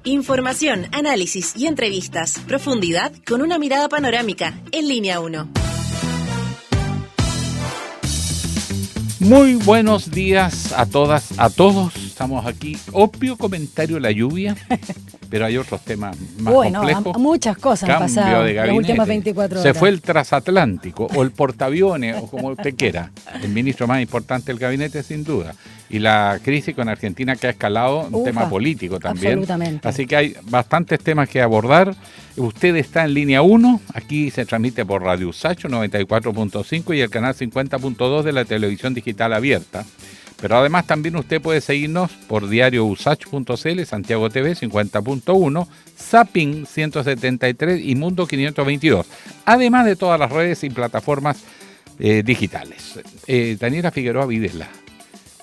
Información, análisis y entrevistas. Profundidad con una mirada panorámica. En Línea 1. Muy buenos días a todas, a todos. Estamos aquí. Obvio comentario la lluvia, pero hay otros temas más complejos. Muchas cosas han pasado de gabinete. Las últimas 24 horas. Se fue el transatlántico o el portaaviones o como usted quiera. El ministro más importante del gabinete sin duda. Y la crisis con Argentina que ha escalado, un tema político también. Absolutamente. Así que hay bastantes temas que abordar. Usted está en Línea 1, aquí se transmite por Radio Usach 94.5 y el canal 50.2 de la televisión digital abierta. Pero además también usted puede seguirnos por diariousach.cl, Santiago TV 50.1, Zapping 173 y Mundo 522. Además de todas las redes y plataformas digitales. Daniela Figueroa Videla.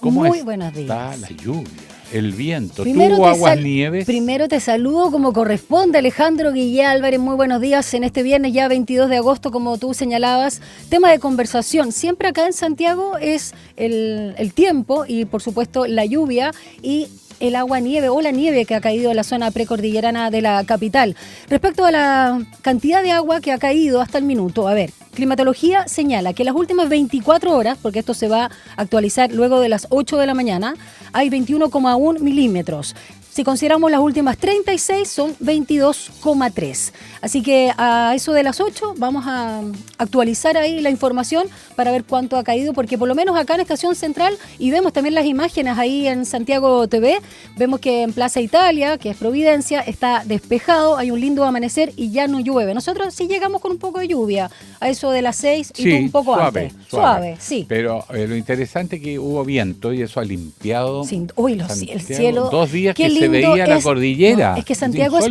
Muy buenos días. Está la lluvia, el viento, Primero aguas nieves. Primero te saludo como corresponde, Alejandro Guillé Álvarez. Muy buenos días en este viernes ya 22 de agosto, como tú señalabas. Tema de conversación. Siempre acá en Santiago es el tiempo y, por supuesto, la lluvia y el agua-nieve o la nieve que ha caído en la zona precordillerana de la capital. Respecto a la cantidad de agua que ha caído hasta el minuto, a ver, Climatología señala que en las últimas 24 horas, porque esto se va a actualizar luego de las 8 de la mañana, hay 21,1 milímetros. Si consideramos las últimas 36, son 22,3. Así que a eso de las 8 vamos a actualizar ahí la información para ver cuánto ha caído, porque por lo menos acá en Estación Central, y vemos también las imágenes ahí en Santiago TV, vemos que en Plaza Italia, que es Providencia, está despejado, hay un lindo amanecer y ya no llueve. Nosotros sí llegamos con un poco de lluvia, a eso de las 6 y sí, tú un poco antes. Suave, sí. Pero lo interesante es que hubo viento y eso ha limpiado el cielo. 2 días que se veía la cordillera. No, es que Santiago es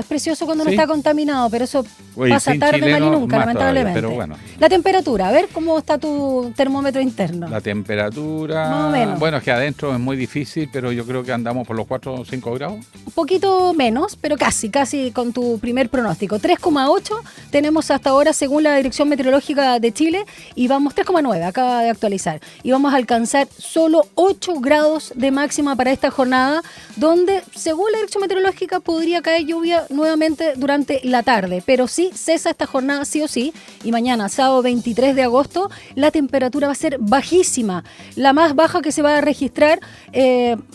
precioso cuando no está contaminado, pero eso pasa tarde, mal y nunca, lamentablemente. Pero bueno. La temperatura, a ver cómo está tu termómetro interno. La temperatura, más o menos. Bueno, es que adentro es muy difícil, pero yo creo que andamos por los 4 o 5 grados. Un poquito menos, pero casi con tu primer pronóstico. 3,8 tenemos hasta ahora según la Dirección Meteorológica de Chile y vamos 3,9, acaba de actualizar. Y vamos a alcanzar solo 8 grados de máxima para esta jornada, donde según la Dirección Meteorológica podría caer lluvia nuevamente durante la tarde, pero sí cesa esta jornada sí o sí, y mañana, sábado 23 de agosto, la temperatura va a ser bajísima, la más baja que se va a registrar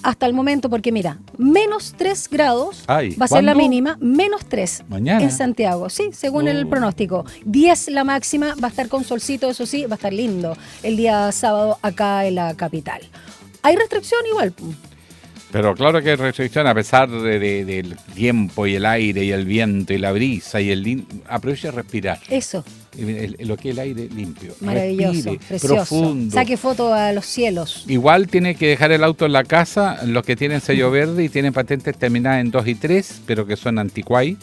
hasta el momento, porque mira, menos 3 grados va a ser la mínima, menos 3 mañana en Santiago, sí, según el pronóstico, 10 la máxima, va a estar con solcito, eso sí, va a estar lindo el día sábado acá en la capital. Hay restricción igual. Pero claro que hay restricción a pesar del tiempo y el aire y el viento y la brisa y aproveche a respirar. Eso. Lo que es el aire limpio. Maravilloso, respire, precioso. Profundo. Saque foto a los cielos. Igual tiene que dejar el auto en la casa, los que tienen sello verde y tienen patentes terminadas en 2 y 3, pero que son anticuay.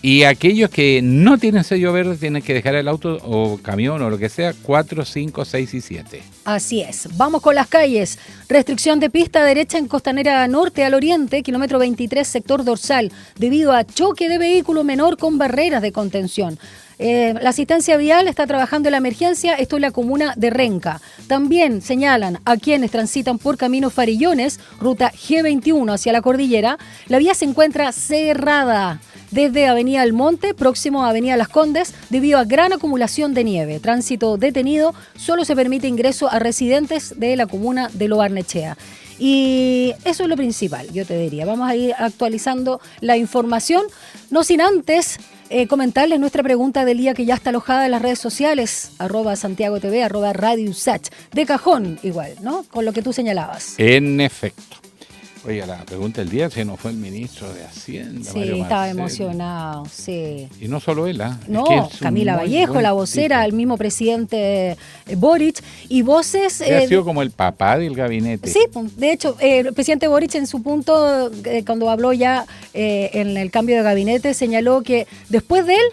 Y aquellos que no tienen sello verde tienen que dejar el auto o camión o lo que sea 4, 5, 6 y 7. Así es. Vamos con las calles. Restricción de pista derecha en Costanera Norte al Oriente, kilómetro 23, sector dorsal, debido a choque de vehículo menor con barreras de contención. La asistencia vial está trabajando en la emergencia, esto es la comuna de Renca. También señalan a quienes transitan por Camino Farillones, ruta G21 hacia la cordillera, la vía se encuentra cerrada desde Avenida El Monte, próximo a Avenida Las Condes, debido a gran acumulación de nieve. Tránsito detenido, solo se permite ingreso a residentes de la comuna de Lo Barnechea. Y eso es lo principal, yo te diría. Vamos a ir actualizando la información, no sin antes comentarles nuestra pregunta del día que ya está alojada en las redes sociales, @Santiago TV, @Radio Usach, de cajón igual, ¿no? Con lo que tú señalabas. En efecto. Oiga, la pregunta del día, si no fue el ministro de Hacienda, sí, Mario estaba Marcel. emocionado, sí. Y no solo él, No, es que Camila Vallejo, la vocera, tipo. el mismo presidente Boric, y voces... Ha sido como el papá del gabinete. Sí, de hecho, el presidente Boric en su punto, cuando habló ya en el cambio de gabinete, señaló que después de él,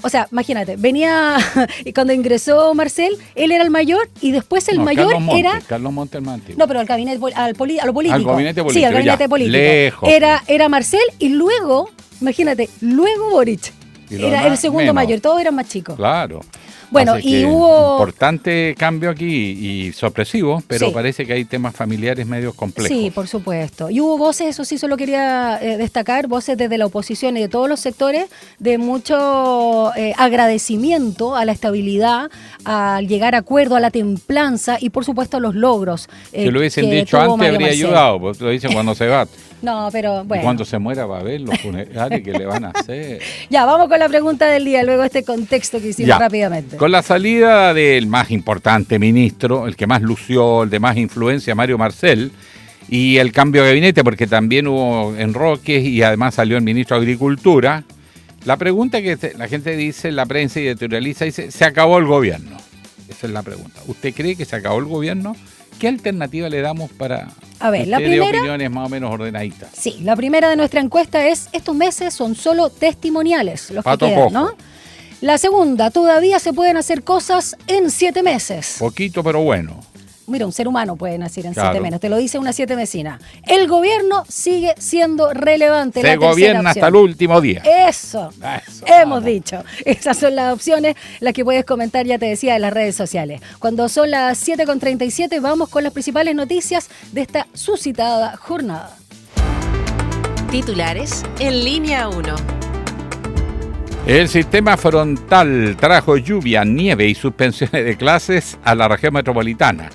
o sea, imagínate, venía, y cuando ingresó Marcel, él era el mayor y después el mayor era... Carlos Montes el más antiguo. No, pero al gabinete, a lo político. Al gabinete político. Sí, al gabinete político. Lejos. Era Marcel y luego, imagínate, luego Boric. Era el segundo mayor, todos eran más chicos. Claro. Bueno, y hubo... Importante cambio aquí y sorpresivo, pero sí, parece que hay temas familiares medios complejos. Sí, por supuesto. Y hubo voces, eso sí solo quería destacar, voces desde la oposición y de todos los sectores, de mucho agradecimiento a la estabilidad, al llegar a acuerdo, a la templanza y por supuesto a los logros. Si lo hubiesen dicho antes habría ayudado, pues lo dicen cuando se va. No, pero bueno. Y cuando se muera va a ver los funerales que le van a hacer. Ya, vamos con la pregunta del día, luego este contexto que hicimos rápidamente. Con la salida del más importante ministro, el que más lució, el de más influencia, Mario Marcel, y el cambio de gabinete, porque también hubo enroques y además salió el ministro de Agricultura, la pregunta que la gente dice, la prensa y editorializa, dice, ¿se acabó el gobierno? Esa es la pregunta. ¿Usted cree que se acabó el gobierno? ¿Qué alternativa le damos para que la primera, opiniones más o menos ordenaditas? Sí, la primera de nuestra encuesta es, estos meses son solo testimoniales, los Pato que quedan, cojo. ¿no? La segunda, todavía se pueden hacer cosas en 7 meses. Poquito, pero bueno. Mira, un ser humano puede nacer en Claro. 7 meses, te lo dice una 7 mesina. El gobierno sigue siendo relevante. Se gobierna hasta el último día. Eso, vamos. hemos dicho. Esas son las opciones, las que puedes comentar, ya te decía, en las redes sociales. Cuando son las 7:37, vamos con las principales noticias de esta suscitada jornada. Titulares en línea 1. El sistema frontal trajo lluvia, nieve y suspensiones de clases a la región metropolitana.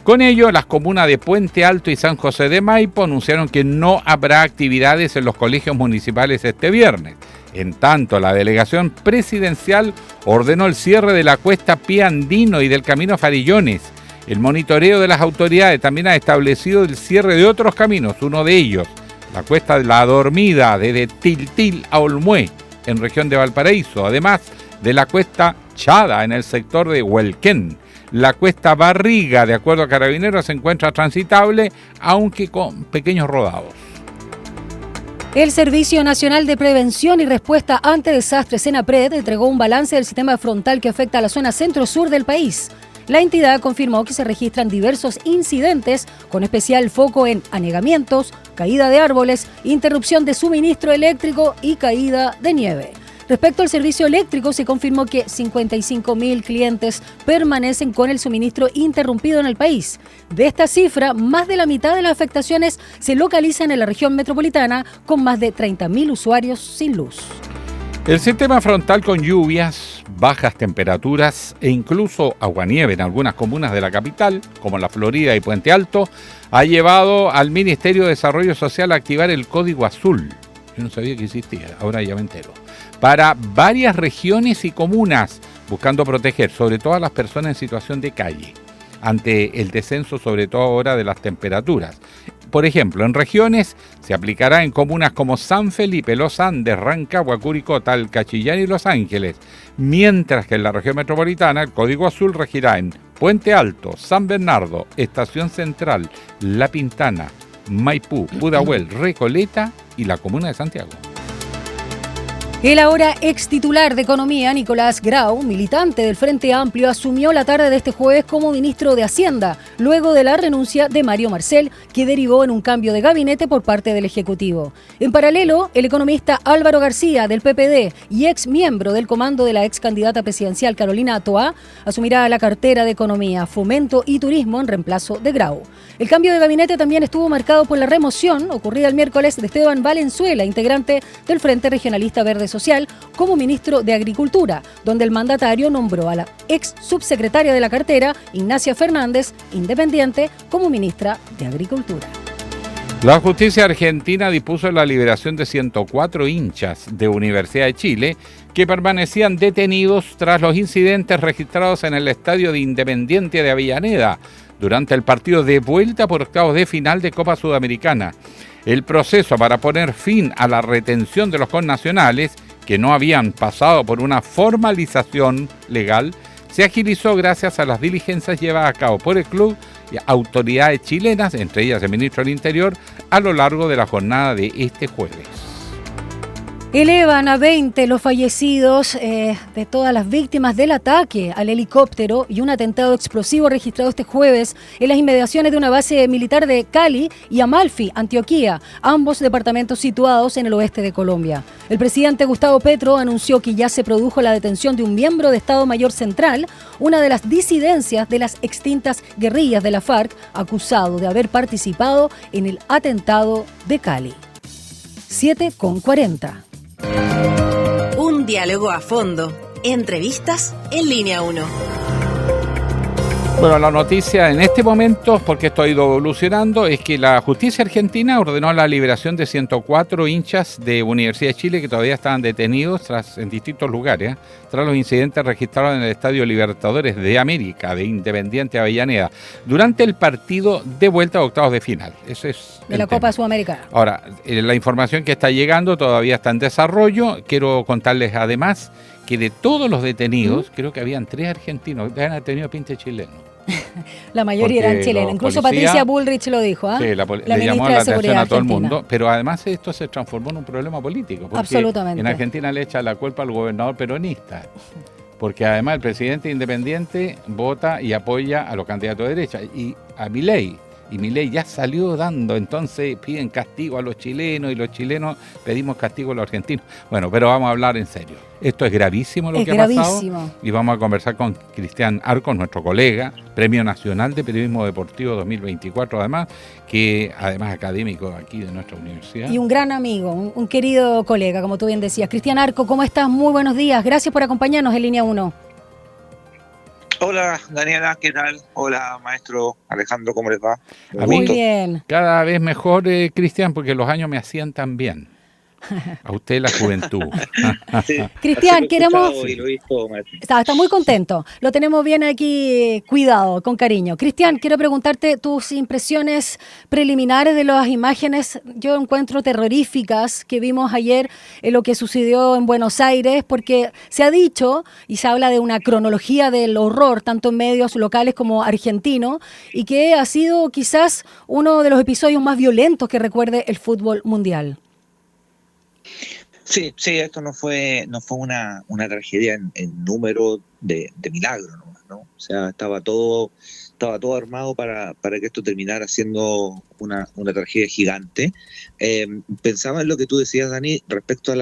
Con ello, las comunas de Puente Alto y San José de Maipo anunciaron que no habrá actividades en los colegios municipales este viernes. En tanto, la delegación presidencial ordenó el cierre de la cuesta Pie Andino y del camino Farillones. El monitoreo de las autoridades también ha establecido el cierre de otros caminos, uno de ellos, la cuesta de La Dormida, desde Tiltil a Olmué, en región de Valparaíso, además de la cuesta Chada, en el sector de Huelquén. La cuesta Barriga, de acuerdo a Carabineros, se encuentra transitable, aunque con pequeños rodados. El Servicio Nacional de Prevención y Respuesta ante Desastres, SENAPRED, entregó un balance del sistema frontal que afecta a la zona centro-sur del país. La entidad confirmó que se registran diversos incidentes, con especial foco en anegamientos, caída de árboles, interrupción de suministro eléctrico y caída de nieve. Respecto al servicio eléctrico, se confirmó que 55.000 clientes permanecen con el suministro interrumpido en el país. De esta cifra, más de la mitad de las afectaciones se localizan en la región metropolitana, con más de 30.000 usuarios sin luz. El sistema frontal con lluvias, bajas temperaturas e incluso aguanieve en algunas comunas de la capital, como La Florida y Puente Alto, ha llevado al Ministerio de Desarrollo Social a activar el Código Azul. Yo no sabía que existía, ahora ya me entero. Para varias regiones y comunas, buscando proteger sobre todo a las personas en situación de calle, ante el descenso sobre todo ahora de las temperaturas. Por ejemplo, en regiones se aplicará en comunas como San Felipe, Los Andes, Rancagua, Curicó, Talcachillán y Los Ángeles, mientras que en la región metropolitana el Código Azul regirá en Puente Alto, San Bernardo, Estación Central, La Pintana, Maipú, Pudahuel, Recoleta y la comuna de Santiago. El ahora ex titular de Economía, Nicolás Grau, militante del Frente Amplio, asumió la tarde de este jueves como ministro de Hacienda, luego de la renuncia de Mario Marcel, que derivó en un cambio de gabinete por parte del Ejecutivo. En paralelo, el economista Álvaro García, del PPD y ex miembro del comando de la ex candidata presidencial Carolina Toá, asumirá la cartera de Economía, Fomento y Turismo en reemplazo de Grau. El cambio de gabinete también estuvo marcado por la remoción, ocurrida el miércoles, de Esteban Valenzuela, integrante del Frente Regionalista Verde Social, como ministro de Agricultura, donde el mandatario nombró a la ex subsecretaria de la cartera, Ignacia Fernández, independiente, como ministra de Agricultura. La justicia argentina dispuso la liberación de 104 hinchas de Universidad de Chile que permanecían detenidos tras los incidentes registrados en el estadio de Independiente de Avellaneda durante el partido de vuelta por octavos de final de Copa Sudamericana. El proceso para poner fin a la retención de los connacionales, que no habían pasado por una formalización legal, se agilizó gracias a las diligencias llevadas a cabo por el club y autoridades chilenas, entre ellas el ministro del Interior, a lo largo de la jornada de este jueves. Elevan a 20 los fallecidos de todas las víctimas del ataque al helicóptero y un atentado explosivo registrado este jueves en las inmediaciones de una base militar de Cali y Amalfi, Antioquia, ambos departamentos situados en el oeste de Colombia. El presidente Gustavo Petro anunció que ya se produjo la detención de un miembro de Estado Mayor Central, una de las disidencias de las extintas guerrillas de la FARC, acusado de haber participado en el atentado de Cali. 7:40. Un diálogo a fondo. Entrevistas en Línea 1. Bueno, la noticia en este momento, porque esto ha ido evolucionando, es que la justicia argentina ordenó la liberación de 104 hinchas de Universidad de Chile que todavía estaban detenidos en distintos lugares, tras los incidentes registrados en el Estadio Libertadores de América, de Independiente Avellaneda, durante el partido de vuelta a octavos de final. Ese es de la Copa Sudamericana. Ahora, la información que está llegando todavía está en desarrollo. Quiero contarles además que de todos los detenidos, creo que habían 3 argentinos, que han tenido pinta chileno. La mayoría eran chilenos, incluso Patricia Bullrich lo dijo. Sí, le llamó la atención a todo el mundo, pero además esto se transformó en un problema político. Porque absolutamente. En Argentina le echa la culpa al gobernador peronista, porque además el presidente independiente vota y apoya a los candidatos de derecha, y a Milei. Y Milei ya salió dando, entonces piden castigo a los chilenos y los chilenos pedimos castigo a los argentinos. Bueno, pero vamos a hablar en serio. Esto es gravísimo lo que ha pasado y vamos a conversar con Cristian Arcos, nuestro colega, Premio Nacional de Periodismo Deportivo 2024, además, que además académico aquí de nuestra universidad. Y un gran amigo, un querido colega, como tú bien decías. Cristian Arcos, ¿cómo estás? Muy buenos días. Gracias por acompañarnos en Línea 1. Hola Daniela, ¿qué tal? Hola maestro Alejandro, ¿cómo les va? Muy bien. Cada vez mejor, Cristian, porque los años me hacían tan bien. A usted la juventud. Sí, Cristian, queremos... Está muy contento. Lo tenemos bien aquí cuidado, con cariño. Cristian, quiero preguntarte tus impresiones preliminares de las imágenes. Yo encuentro terroríficas que vimos ayer en lo que sucedió en Buenos Aires, porque se ha dicho y se habla de una cronología del horror, tanto en medios locales como argentinos, y que ha sido quizás uno de los episodios más violentos que recuerde el fútbol mundial. Sí, esto no fue una tragedia en número de milagro, ¿no? O sea, estaba todo armado para que esto terminara siendo una tragedia gigante. Pensaba en lo que tú decías, Dani, respecto a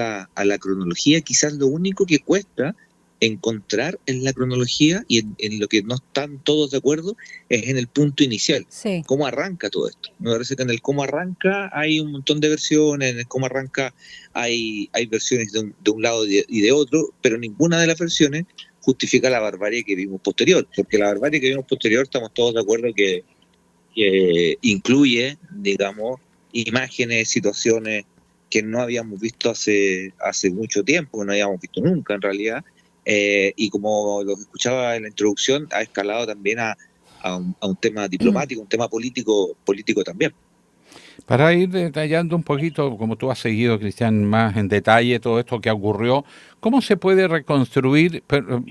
la cronología. Quizás lo único que cuesta encontrar en la cronología y en lo que no están todos de acuerdo es en el punto inicial. Sí. ¿Cómo arranca todo esto? Me parece que en el cómo arranca hay un montón de versiones, en el cómo arranca hay versiones de un lado y de otro, pero ninguna de las versiones justifica la barbarie que vimos posterior, porque la barbarie que vimos posterior estamos todos de acuerdo que incluye, digamos, imágenes, situaciones que no habíamos visto hace mucho tiempo, que no habíamos visto nunca en realidad. Y como lo escuchaba en la introducción, ha escalado también a un tema diplomático, un tema político también. Para ir detallando un poquito, como tú has seguido, Cristian, más en detalle todo esto que ocurrió, ¿cómo se puede reconstruir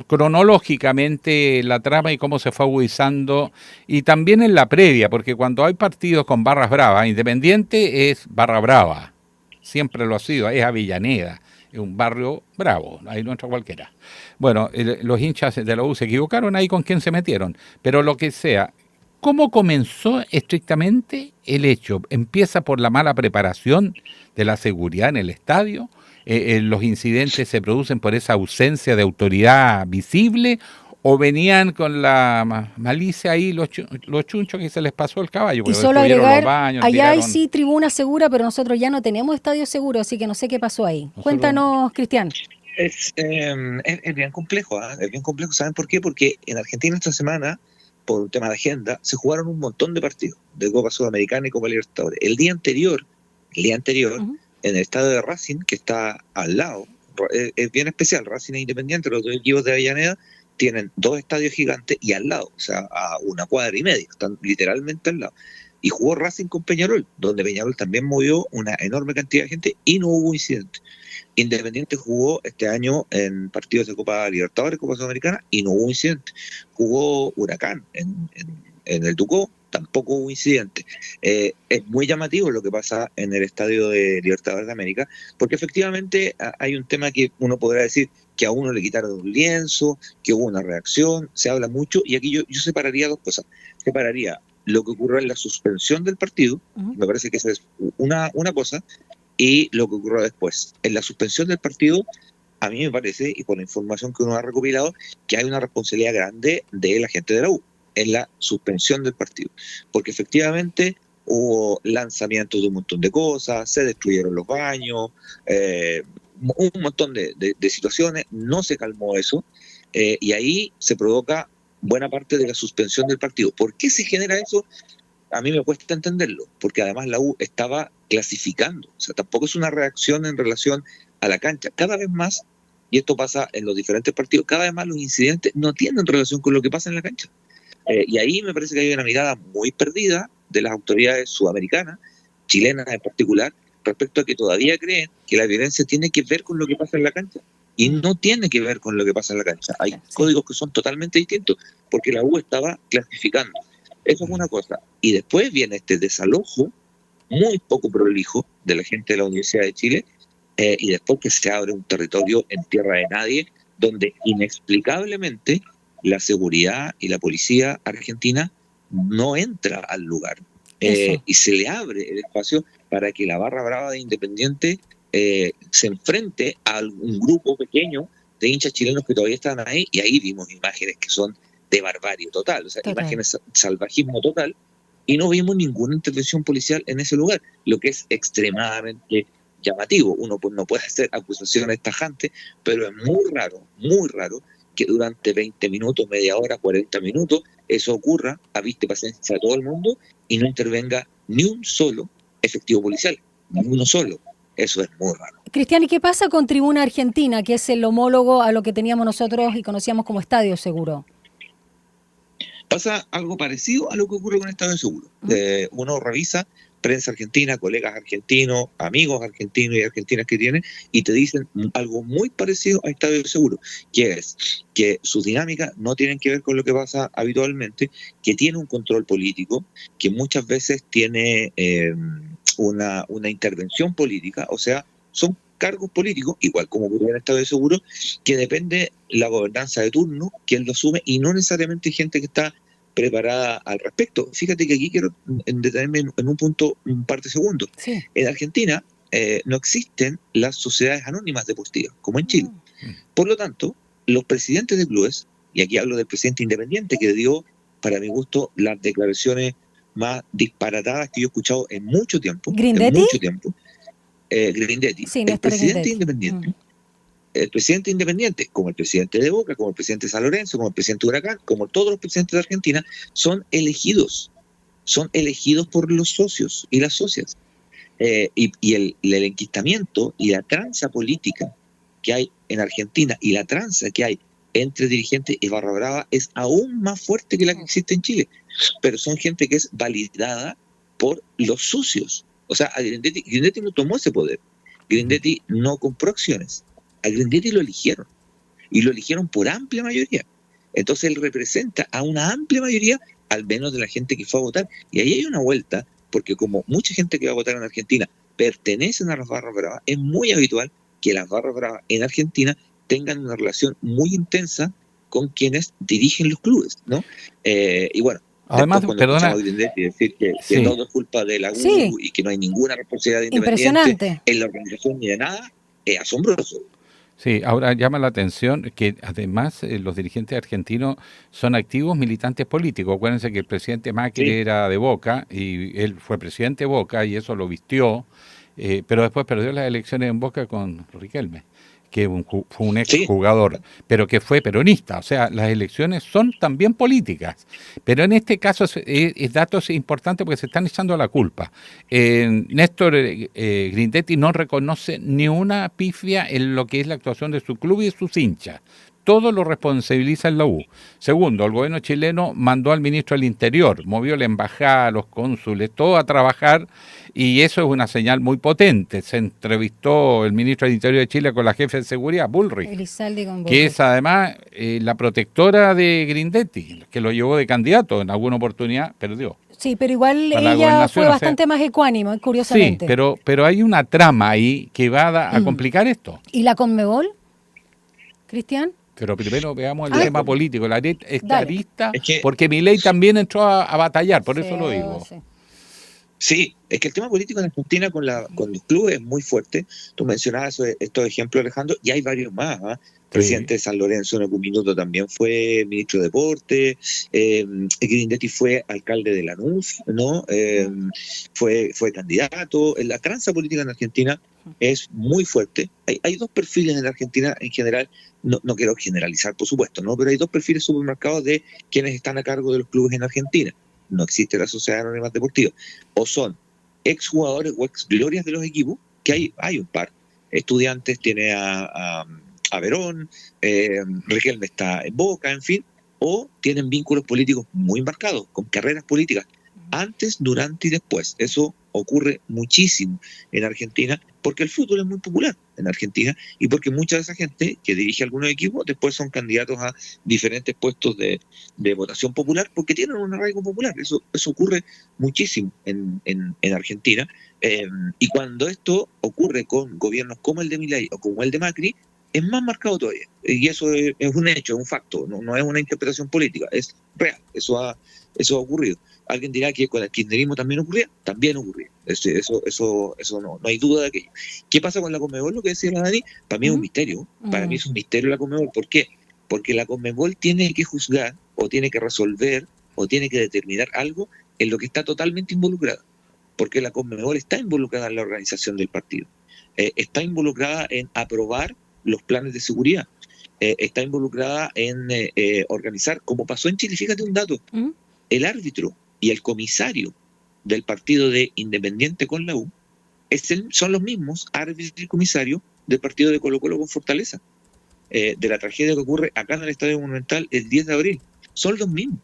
cronológicamente la trama y cómo se fue agudizando? Y también en la previa, porque cuando hay partidos con barras bravas, Independiente es barra brava, siempre lo ha sido, es Avellaneda. Es un barrio bravo, ahí no entra cualquiera. Bueno, los hinchas de la U se equivocaron ahí con quién se metieron, pero lo que sea, ¿cómo comenzó estrictamente el hecho? ¿Empieza por la mala preparación de la seguridad en el estadio? ¿Los incidentes se producen por esa ausencia de autoridad visible? ¿O venían con la malicia ahí los chunchos que se les pasó el caballo? Y solo agregar, allá hay sí tribuna segura, pero nosotros ya no tenemos estadio seguro, así que no sé qué pasó ahí. Cuéntanos, Cristian. Es bien complejo, ¿eh? Es bien complejo. ¿Saben por qué? Porque en Argentina esta semana, por un tema de agenda, se jugaron un montón de partidos de Copa Sudamericana y Copa Libertadores. El día anterior, en el estadio de Racing, que está al lado, es bien especial, Racing e Independiente, los dos equipos de Avellaneda, tienen 2 estadios gigantes y al lado, o sea, a 1,5 cuadras, están literalmente al lado. Y jugó Racing con Peñarol, donde Peñarol también movió una enorme cantidad de gente y no hubo incidente. Independiente jugó este año en partidos de Copa Libertadores, Copa Sudamericana, y no hubo incidente. Jugó Huracán en el Ducó, tampoco hubo incidente. Es muy llamativo lo que pasa en el estadio de Libertadores de América, porque efectivamente hay un tema que uno podrá decir que a uno le quitaron un lienzo, que hubo una reacción, se habla mucho, y aquí yo separaría dos cosas. Separaría lo que ocurrió en la suspensión del partido, me parece que esa es una cosa, y lo que ocurrió después. En la suspensión del partido, a mí me parece, y por la información que uno ha recopilado, que hay una responsabilidad grande de la gente de la U en la suspensión del partido. Porque efectivamente hubo lanzamientos de un montón de cosas, se destruyeron los baños, un montón de situaciones, no se calmó eso, y ahí se provoca buena parte de la suspensión del partido. ¿Por qué se genera eso? A mí me cuesta entenderlo, porque además la U estaba clasificando, o sea, tampoco es una reacción en relación a la cancha. Cada vez más, y esto pasa en los diferentes partidos, cada vez más los incidentes no tienen relación con lo que pasa en la cancha. Y ahí me parece que hay una mirada muy perdida de las autoridades sudamericanas, chilenas en particular, respecto a que todavía creen que la violencia tiene que ver con lo que pasa en la cancha. Y no tiene que ver con lo que pasa en la cancha. Hay códigos que son totalmente distintos, porque la U estaba clasificando. Eso es una cosa. Y después viene este desalojo muy poco prolijo de la gente de la Universidad de Chile, y después que se abre un territorio en tierra de nadie, donde inexplicablemente la seguridad y la policía argentina no entra al lugar. Y se le abre el espacio para que la barra brava de Independiente se enfrente a un grupo pequeño de hinchas chilenos que todavía están ahí, y ahí vimos imágenes que son de barbarie total, o sea, imágenes salvajismo total, y no vimos ninguna intervención policial en ese lugar, lo que es extremadamente llamativo. Uno pues no puede hacer acusaciones tajantes, pero es muy raro que durante 20 minutos, media hora, 40 minutos, eso ocurra a vista y paciencia de todo el mundo y no intervenga ni un solo efectivo policial, ni uno solo. Eso es muy raro. Cristian, ¿y qué pasa con Tribuna Argentina, que es el homólogo a lo que teníamos nosotros y conocíamos como Estadio Seguro? Pasa algo parecido a lo que ocurre con Estadio Seguro. Uno revisa prensa argentina, colegas argentinos, amigos argentinos y argentinas que tienen, y te dicen algo muy parecido a Estadio Seguro, que es que sus dinámicas no tienen que ver con lo que pasa habitualmente, que tiene un control político, que muchas veces tiene una intervención política, o sea, son cargos políticos, igual como ocurre en Estadio Seguro, que depende la gobernanza de turno, quien lo asume, y no necesariamente gente que está preparada al respecto. Fíjate que aquí quiero detenerme en un punto, un par de segundos. Sí. En Argentina no existen las sociedades anónimas deportivas, como en Chile. Por lo tanto, los presidentes de clubes, y aquí hablo del presidente independiente, que dio, para mi gusto, las declaraciones más disparatadas que yo he escuchado en mucho tiempo. ¿Grindetti? En mucho tiempo. Grindetti. Sí, el presidente independiente. El presidente independiente, como el presidente de Boca, como el presidente de San Lorenzo, como el presidente de Huracán, como todos los presidentes de Argentina, son elegidos por los socios y las socias. Y el enquistamiento y la tranza política que hay en Argentina y la tranza que hay entre dirigentes y barra brava es aún más fuerte que la que existe en Chile. Pero son gente que es validada por los socios. O sea, a Grindetti no tomó ese poder. Grindetti no compró acciones. A Grindetti lo eligieron. Y lo eligieron por amplia mayoría. Entonces él representa a una amplia mayoría, al menos de la gente que fue a votar. Y ahí hay una vuelta, porque como mucha gente que va a votar en Argentina pertenecen a las barras bravas, es muy habitual que las barras bravas en Argentina tengan una relación muy intensa con quienes dirigen los clubes, ¿no? Y bueno, además, perdona, decir que todo es culpa de la U y que no hay ninguna responsabilidad independiente en la organización ni de nada, es asombroso. Sí, ahora llama la atención que además los dirigentes argentinos son activos militantes políticos. Acuérdense que el presidente Macri era de Boca y él fue presidente de Boca y eso lo vistió, pero después perdió las elecciones en Boca con Riquelme, que fue un exjugador, pero que fue peronista. O sea, las elecciones son también políticas. Pero en este caso es datos importantes porque se están echando la culpa. Néstor Grindetti no reconoce ni una pifia en lo que es la actuación de su club y de sus hinchas. todo lo responsabiliza en la U. Segundo, el gobierno chileno mandó al ministro del Interior, movió la embajada, los cónsules, todo a trabajar, y eso es una señal muy potente. Se entrevistó el ministro del Interior de Chile con la jefe de seguridad, Bullrich, Elizalde con que Bullrich. es además la protectora de Grindetti, que lo llevó de candidato, en alguna oportunidad perdió. Sí, pero igual Para la ella gobernación, fue o sea, bastante más ecuánime, Sí, curiosamente. pero hay una trama ahí que va a complicar esto. ¿Y la Conmebol, Cristian? Pero primero veamos el Ah, tema político, esta dale. arista, Es que- porque Milei también entró a batallar, por eso lo digo. Sí. Sí, es que el tema político en Argentina con los clubes es muy fuerte. Tú mencionabas estos ejemplos, Alejandro, y hay varios más. ¿Ah? Presidente de San Lorenzo en algún minuto también fue ministro de Deporte, Grindetti fue alcalde de Lanús, ¿no? Fue candidato. La tranza política en Argentina es muy fuerte. Hay dos perfiles en Argentina en general, no quiero generalizar, por supuesto, ¿no? Pero hay dos perfiles supermercados de quienes están a cargo de los clubes en Argentina. No existe la sociedad anónima deportiva. O son exjugadores o exglorias de los equipos, que hay un par. Estudiantes tiene a Verón, Riquelme está en Boca, en fin, o tienen vínculos políticos muy marcados, con carreras políticas, antes, durante y después. Eso ocurre muchísimo en Argentina, porque el fútbol es muy popular en Argentina y porque mucha de esa gente que dirige algunos equipos después son candidatos a diferentes puestos de votación popular porque tienen un arraigo popular. Eso ocurre muchísimo en Argentina. Y cuando esto ocurre con gobiernos como el de Milei o como el de Macri, es más marcado todavía. Y eso es un hecho, es un facto, no es una interpretación política, es real. Eso ha ocurrido. Alguien dirá que con el kirchnerismo también ocurría. Eso no hay duda de aquello. ¿Qué pasa con la Conmebol? Lo que decía la Dani, para mí es un misterio. Para mí es un misterio la Conmebol. ¿Por qué? Porque la Conmebol tiene que juzgar, o tiene que resolver, o tiene que determinar algo en lo que está totalmente involucrada. Porque la Conmebol está involucrada en la organización del partido. Está involucrada en aprobar los planes de seguridad. Está involucrada en organizar, como pasó en Chile. Fíjate un dato. El árbitro y el comisario del partido de Independiente con la U son los mismos árbitro y comisario del partido de Colo-Colo con Fortaleza, de la tragedia que ocurre acá en el Estadio Monumental el 10 de abril. Son los mismos.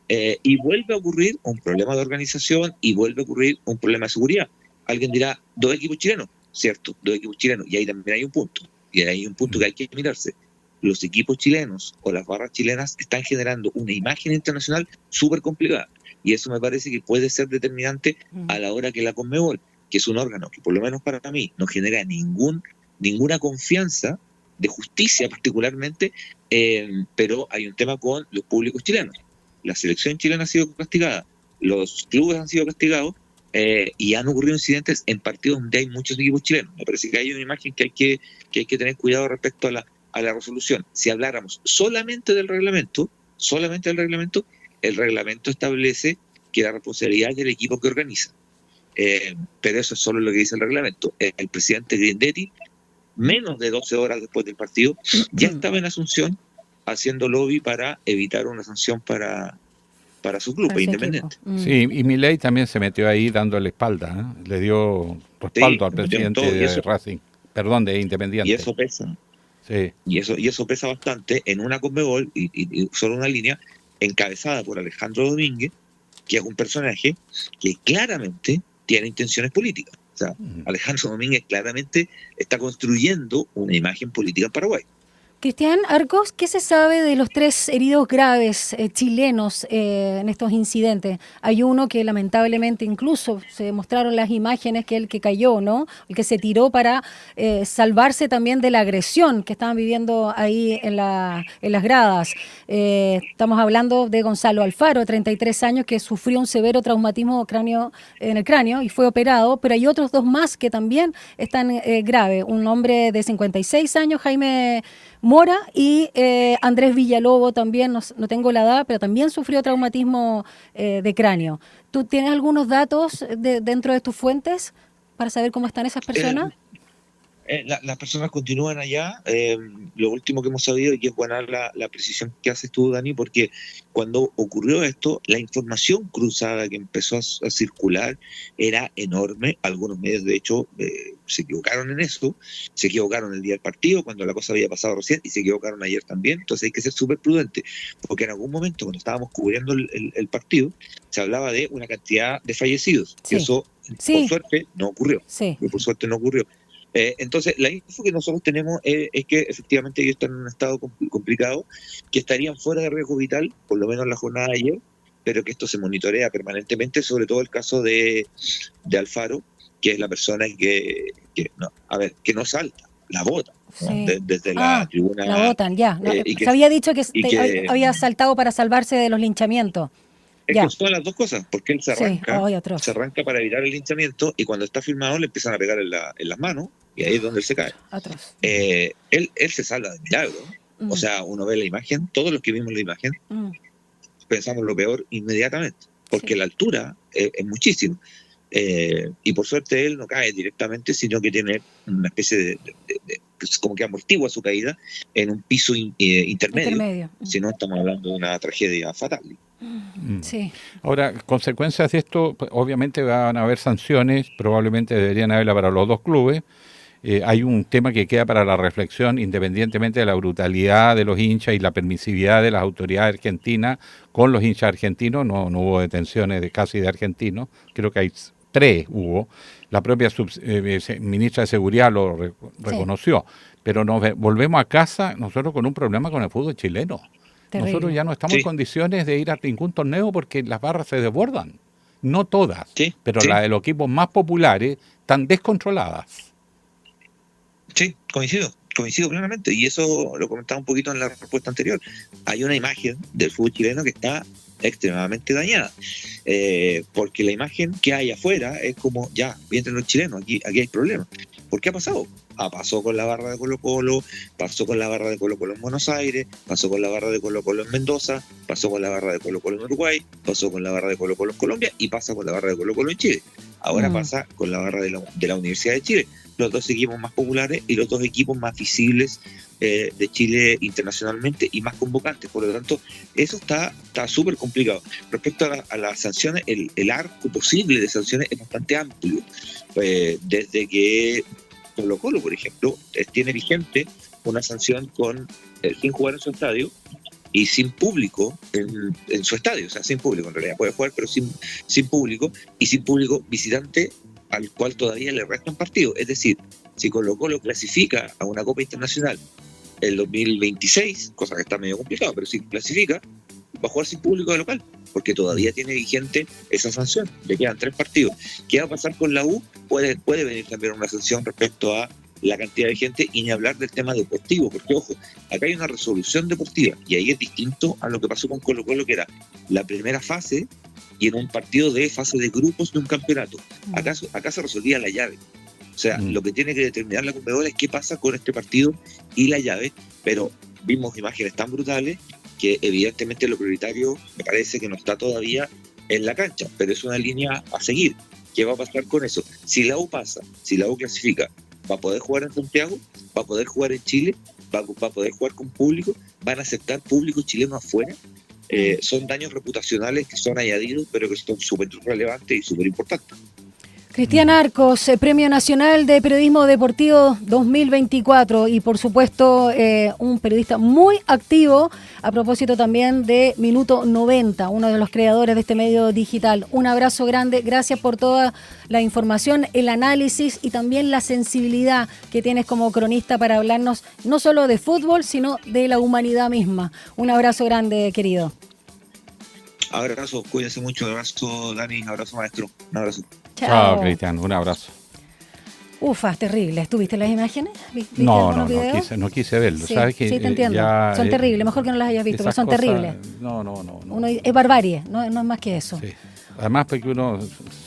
Y vuelve a ocurrir un problema de organización y vuelve a ocurrir un problema de seguridad. Alguien dirá, 2 equipos chilenos, cierto, 2 equipos chilenos, y ahí también hay un punto, que hay que mirarse. Los equipos chilenos o las barras chilenas están generando una imagen internacional súper complicada. Y eso me parece que puede ser determinante a la hora que la Conmebol, que es un órgano que por lo menos para mí no genera ninguna confianza de justicia particularmente, pero hay un tema con los públicos chilenos. La selección chilena ha sido castigada, los clubes han sido castigados, y han ocurrido incidentes en partidos donde hay muchos equipos chilenos. Me parece que hay una imagen que hay que tener cuidado respecto a la resolución. Si habláramos solamente del reglamento, el reglamento establece que la responsabilidad es del equipo que organiza. Pero eso es solo lo que dice el reglamento. El presidente Grindetti, menos de 12 horas después del partido, ya estaba en Asunción haciendo lobby para evitar una sanción para su club, Independiente. Sí, y Milei también se metió ahí dándole espalda, le dio respaldo al presidente de Racing, perdón, de Independiente. Y eso pesa. Sí. Y eso pesa bastante en una Conmebol, y solo una línea, encabezada por Alejandro Domínguez, que es un personaje que claramente tiene intenciones políticas. O sea, Alejandro Domínguez claramente está construyendo una imagen política en Paraguay. Cristian Arcos, ¿qué se sabe de los 3 heridos graves chilenos en estos incidentes? Hay uno que lamentablemente incluso se mostraron las imágenes que el que cayó, ¿no? El que se tiró para salvarse también de la agresión que estaban viviendo ahí en las gradas. Estamos hablando de Gonzalo Alfaro, de 33 años, que sufrió un severo traumatismo en el cráneo y fue operado, pero hay otros 2 más que también están graves. Un hombre de 56 años, Jaime Mora, y Andrés Villalobos también, no tengo la edad, pero también sufrió traumatismo de cráneo. ¿Tú tienes algunos datos dentro de tus fuentes para saber cómo están esas personas? Las personas continúan allá. Lo último que hemos sabido, y que es buena la precisión que haces tú, Dani, porque cuando ocurrió esto, la información cruzada que empezó a circular era enorme. Algunos medios, de hecho, se equivocaron en eso. Se equivocaron el día del partido, cuando la cosa había pasado recién, y se equivocaron ayer también. Entonces hay que ser súper prudente, porque en algún momento, cuando estábamos cubriendo el partido, se hablaba de una cantidad de fallecidos. Sí. Y eso, Sí. por suerte, no ocurrió. Sí. Por suerte no ocurrió. Entonces, la info que nosotros tenemos es que efectivamente ellos están en un estado complicado, que estarían fuera de riesgo vital, por lo menos la jornada de ayer, pero que esto se monitorea permanentemente, sobre todo el caso de Alfaro, que es la persona que no salta, la bota, ¿no? Sí. Desde la tribuna. La botan, ya. No, y que- se había dicho que, y que- había saltado para salvarse de los linchamientos. Es Ya. que son las dos cosas, porque él se Sí, arranca, ay, atroz. para evitar el linchamiento, y cuando está filmado le empiezan a pegar en las manos, y ahí es donde él se cae. Atroz. Él se salva de milagro. O sea, uno ve la imagen, todos los que vimos la imagen, pensamos lo peor inmediatamente, porque Sí. la altura es muchísimo. Y por suerte él no cae directamente, sino que tiene una especie de como que amortigua su caída en un piso intermedio. Si no, estamos hablando de una tragedia fatal. Sí. Ahora, consecuencias de esto, pues, obviamente van a haber sanciones, probablemente deberían haberla para los dos clubes. Hay un tema que queda para la reflexión, independientemente de la brutalidad de los hinchas y la permisividad de las autoridades argentinas con los hinchas argentinos. No hubo detenciones casi de argentinos, creo que hay 3 hubo. La propia ministra de Seguridad lo reconoció. Pero nos volvemos a casa nosotros con un problema con el fútbol chileno. Terrible. Nosotros ya no estamos en condiciones de ir a ningún torneo porque las barras se desbordan. No todas, pero las de los equipos más populares están descontroladas. Sí, coincido plenamente, y eso lo comentaba un poquito en la respuesta anterior. Hay una imagen del fútbol chileno que está extremadamente dañada, porque la imagen que hay afuera es como, ya, vienen los chilenos, aquí hay problemas. ¿Por qué ha pasado? Pasó con la barra de Colo-Colo, pasó con la barra de Colo-Colo en Buenos Aires, pasó con la barra de Colo-Colo en Mendoza, pasó con la barra de Colo-Colo en Uruguay, pasó con la barra de Colo-Colo en Colombia y pasa con la barra de Colo-Colo en Chile. Ahora pasa con la barra de la Universidad de Chile. Los dos equipos más populares y los dos equipos más visibles de Chile internacionalmente y más convocantes. Por lo tanto, eso está súper complicado. Respecto a las sanciones, el arco posible de sanciones es bastante amplio. Desde que Colo-Colo, por ejemplo, tiene vigente una sanción sin jugar en su estadio y sin público en su estadio, o sea, sin público en realidad, puede jugar, pero sin público, y sin público visitante al cual todavía le restan partidos. Es decir, si Colo-Colo clasifica a una Copa Internacional el 2026, cosa que está medio complicado, pero si clasifica, va a jugar sin público de local, porque todavía tiene vigente esa sanción. Le quedan 3 partidos. ¿Qué va a pasar con la U? Puede venir también una sanción respecto a la cantidad de gente, y ni hablar del tema deportivo, porque ojo, acá hay una resolución deportiva, y ahí es distinto a lo que pasó con Colo-Colo, que era la primera fase y en un partido de fase de grupos de un campeonato. Acá se resolvía la llave. O sea, lo que tiene que determinar la Conmebol es qué pasa con este partido y la llave, pero vimos imágenes tan brutales que evidentemente lo prioritario me parece que no está todavía en la cancha, pero es una línea a seguir. ¿Qué va a pasar con eso? Si la U pasa, si la U clasifica, ¿va a poder jugar en Santiago? ¿Va a poder jugar en Chile? ¿Va a poder jugar con público? ¿Van a aceptar público chileno afuera? Son daños reputacionales que son añadidos, pero que son súper relevantes y súper importantes. Cristian Arcos, Premio Nacional de Periodismo Deportivo 2024 y por supuesto un periodista muy activo a propósito también de Minuto 90, uno de los creadores de este medio digital. Un abrazo grande, gracias por toda la información, el análisis y también la sensibilidad que tienes como cronista para hablarnos no solo de fútbol, sino de la humanidad misma. Un abrazo grande, querido. Abrazo, cuídense mucho, abrazo Dani, abrazo maestro, un abrazo. Chao, Cristian, un abrazo. Ufa, terrible. ¿Tuviste las imágenes? No quise verlo. Sí, ¿Sabes que sí, te entiendo. Son terribles, mejor que no las hayas visto, pero son terribles. No. Es barbarie, no es más que eso. Sí. Además porque uno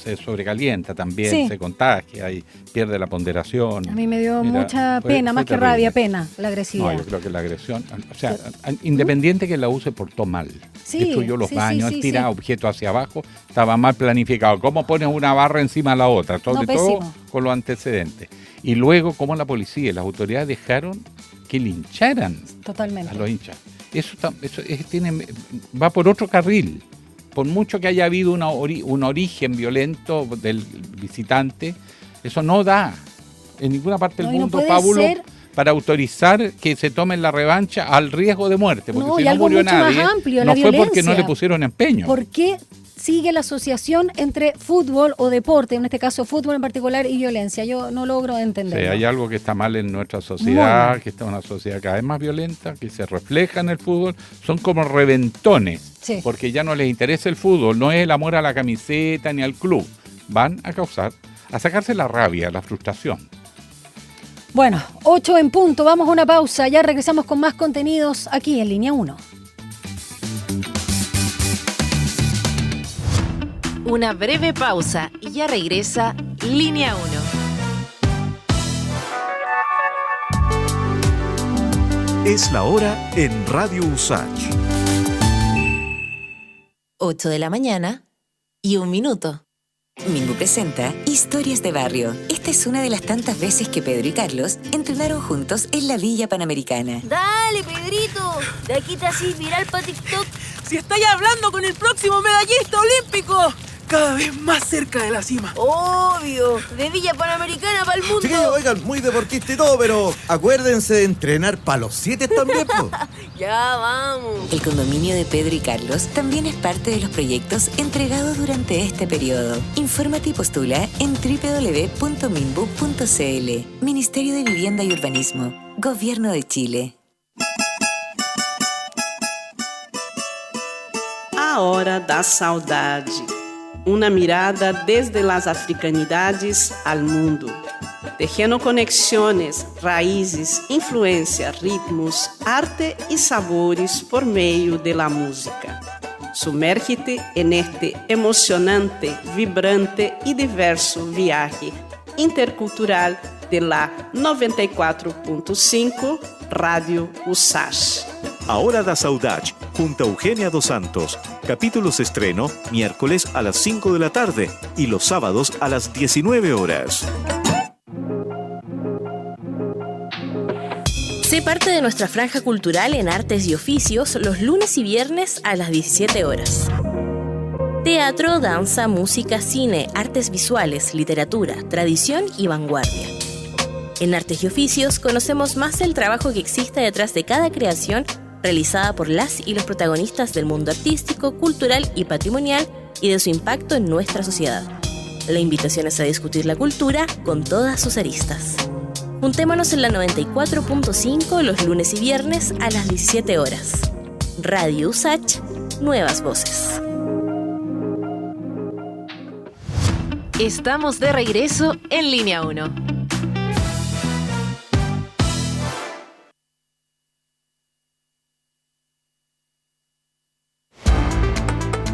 se sobrecalienta también, Sí. se contagia y pierde la ponderación. A mí me dio Mira, mucha fue pena, más que terrible. rabia, pena, la agresividad. No, yo creo que la agresión, o sea, independiente que la use portó mal. Sí, Destruyó los sí, baños, sí, tira sí. objetos hacia abajo, estaba mal planificado. ¿Cómo pones una barra encima de la otra? Sobre No, todo pésimo. con los antecedentes. Y luego, cómo la policía y las autoridades dejaron que lincharan Totalmente. a los hinchas. Va por otro carril. Por mucho que haya habido un origen violento del visitante, eso no da en ninguna parte del No, y no mundo, puede Pablo, ser- para autorizar que se tomen la revancha al riesgo de muerte. Porque No, si y no algo murió mucho más nadie, amplio, no la fue porque no violencia. le pusieron empeño. ¿Por qué sigue la asociación entre fútbol o deporte, en este caso fútbol en particular, y violencia? Yo no logro Sí, entender. hay algo que está mal en nuestra Muy sociedad, mal. que está una sociedad cada vez más violenta, que se refleja en el fútbol. Son como reventones, Sí. porque ya no les interesa el fútbol, no es el amor a la camiseta ni al club. Van a sacarse la rabia, la frustración. Bueno, 8 en punto, vamos a una pausa, ya regresamos con más contenidos aquí en Línea 1. Una breve pausa y ya regresa Línea 1. Es la hora en Radio Usach. 8 de la mañana y 1 minuto. Minbu presenta Historias de Barrio. Esta es una de las tantas veces que Pedro y Carlos entrenaron juntos en la Villa Panamericana. Dale, Pedrito, de aquí te haces viral para TikTok. Si estáis hablando con el próximo medallista olímpico, cada vez más cerca de la cima. Obvio, de Villa Panamericana para el mundo. Sí, oigan, muy deportista y todo, pero acuérdense de entrenar para los 7 también, po. Ya vamos. El condominio de Pedro y Carlos también es parte de los proyectos entregados durante este periodo. Infórmate y postula en www.minbu.cl. Ministerio de Vivienda y Urbanismo. Gobierno de Chile. A Hora da Saudade. Uma mirada desde las africanidades al mundo. Tejendo conexiones, raízes, influência, ritmos, arte y sabores por meio de la música. Sumérgete en este emocionante, vibrante y diverso viaje intercultural de la 94.5 Radio Usach. A Hora da Saudade, junto a Eugenia dos Santos. Capítulos estreno miércoles a las 5 de la tarde y los sábados a las 19 horas. Sé parte de nuestra franja cultural en Artes y Oficios los lunes y viernes a las 17 horas. Teatro, danza, música, cine, artes visuales, literatura, tradición y vanguardia. En Artes y Oficios conocemos más del trabajo que existe detrás de cada creación realizada por las y los protagonistas del mundo artístico, cultural y patrimonial y de su impacto en nuestra sociedad. La invitación es a discutir la cultura con todas sus aristas. Juntémonos en la 94.5 los lunes y viernes a las 17 horas. Radio Usach, nuevas voces. Estamos de regreso en Línea 1.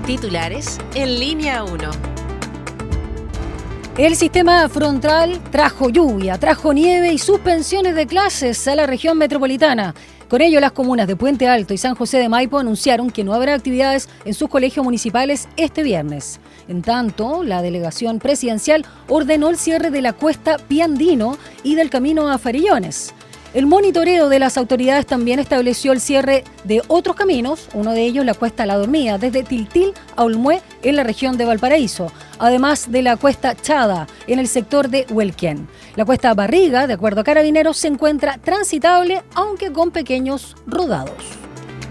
Titulares en Línea 1. El sistema frontal trajo lluvia, trajo nieve y suspensiones de clases a la región metropolitana. Con ello, las comunas de Puente Alto y San José de Maipo anunciaron que no habrá actividades en sus colegios municipales este viernes. En tanto, la delegación presidencial ordenó el cierre de la cuesta Piandino y del camino a Farillones. El monitoreo de las autoridades también estableció el cierre de otros caminos, uno de ellos la cuesta La Dormida, desde Tiltil a Olmué en la región de Valparaíso, además de la cuesta Chada en el sector de Huelquén. La cuesta Barriga, de acuerdo a Carabineros, se encuentra transitable, aunque con pequeños rodados.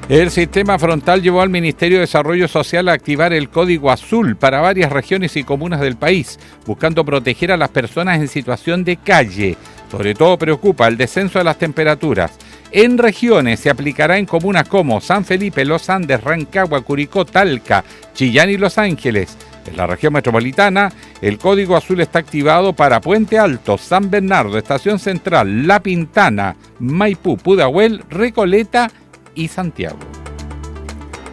El sistema frontal llevó al Ministerio de Desarrollo Social a activar el Código Azul para varias regiones y comunas del país, buscando proteger a las personas en situación de calle. Sobre todo preocupa el descenso de las temperaturas. En regiones se aplicará en comunas como San Felipe, Los Andes, Rancagua, Curicó, Talca, Chillán y Los Ángeles. En la región metropolitana, el Código Azul está activado para Puente Alto, San Bernardo, Estación Central, La Pintana, Maipú, Pudahuel, Recoleta y Santiago.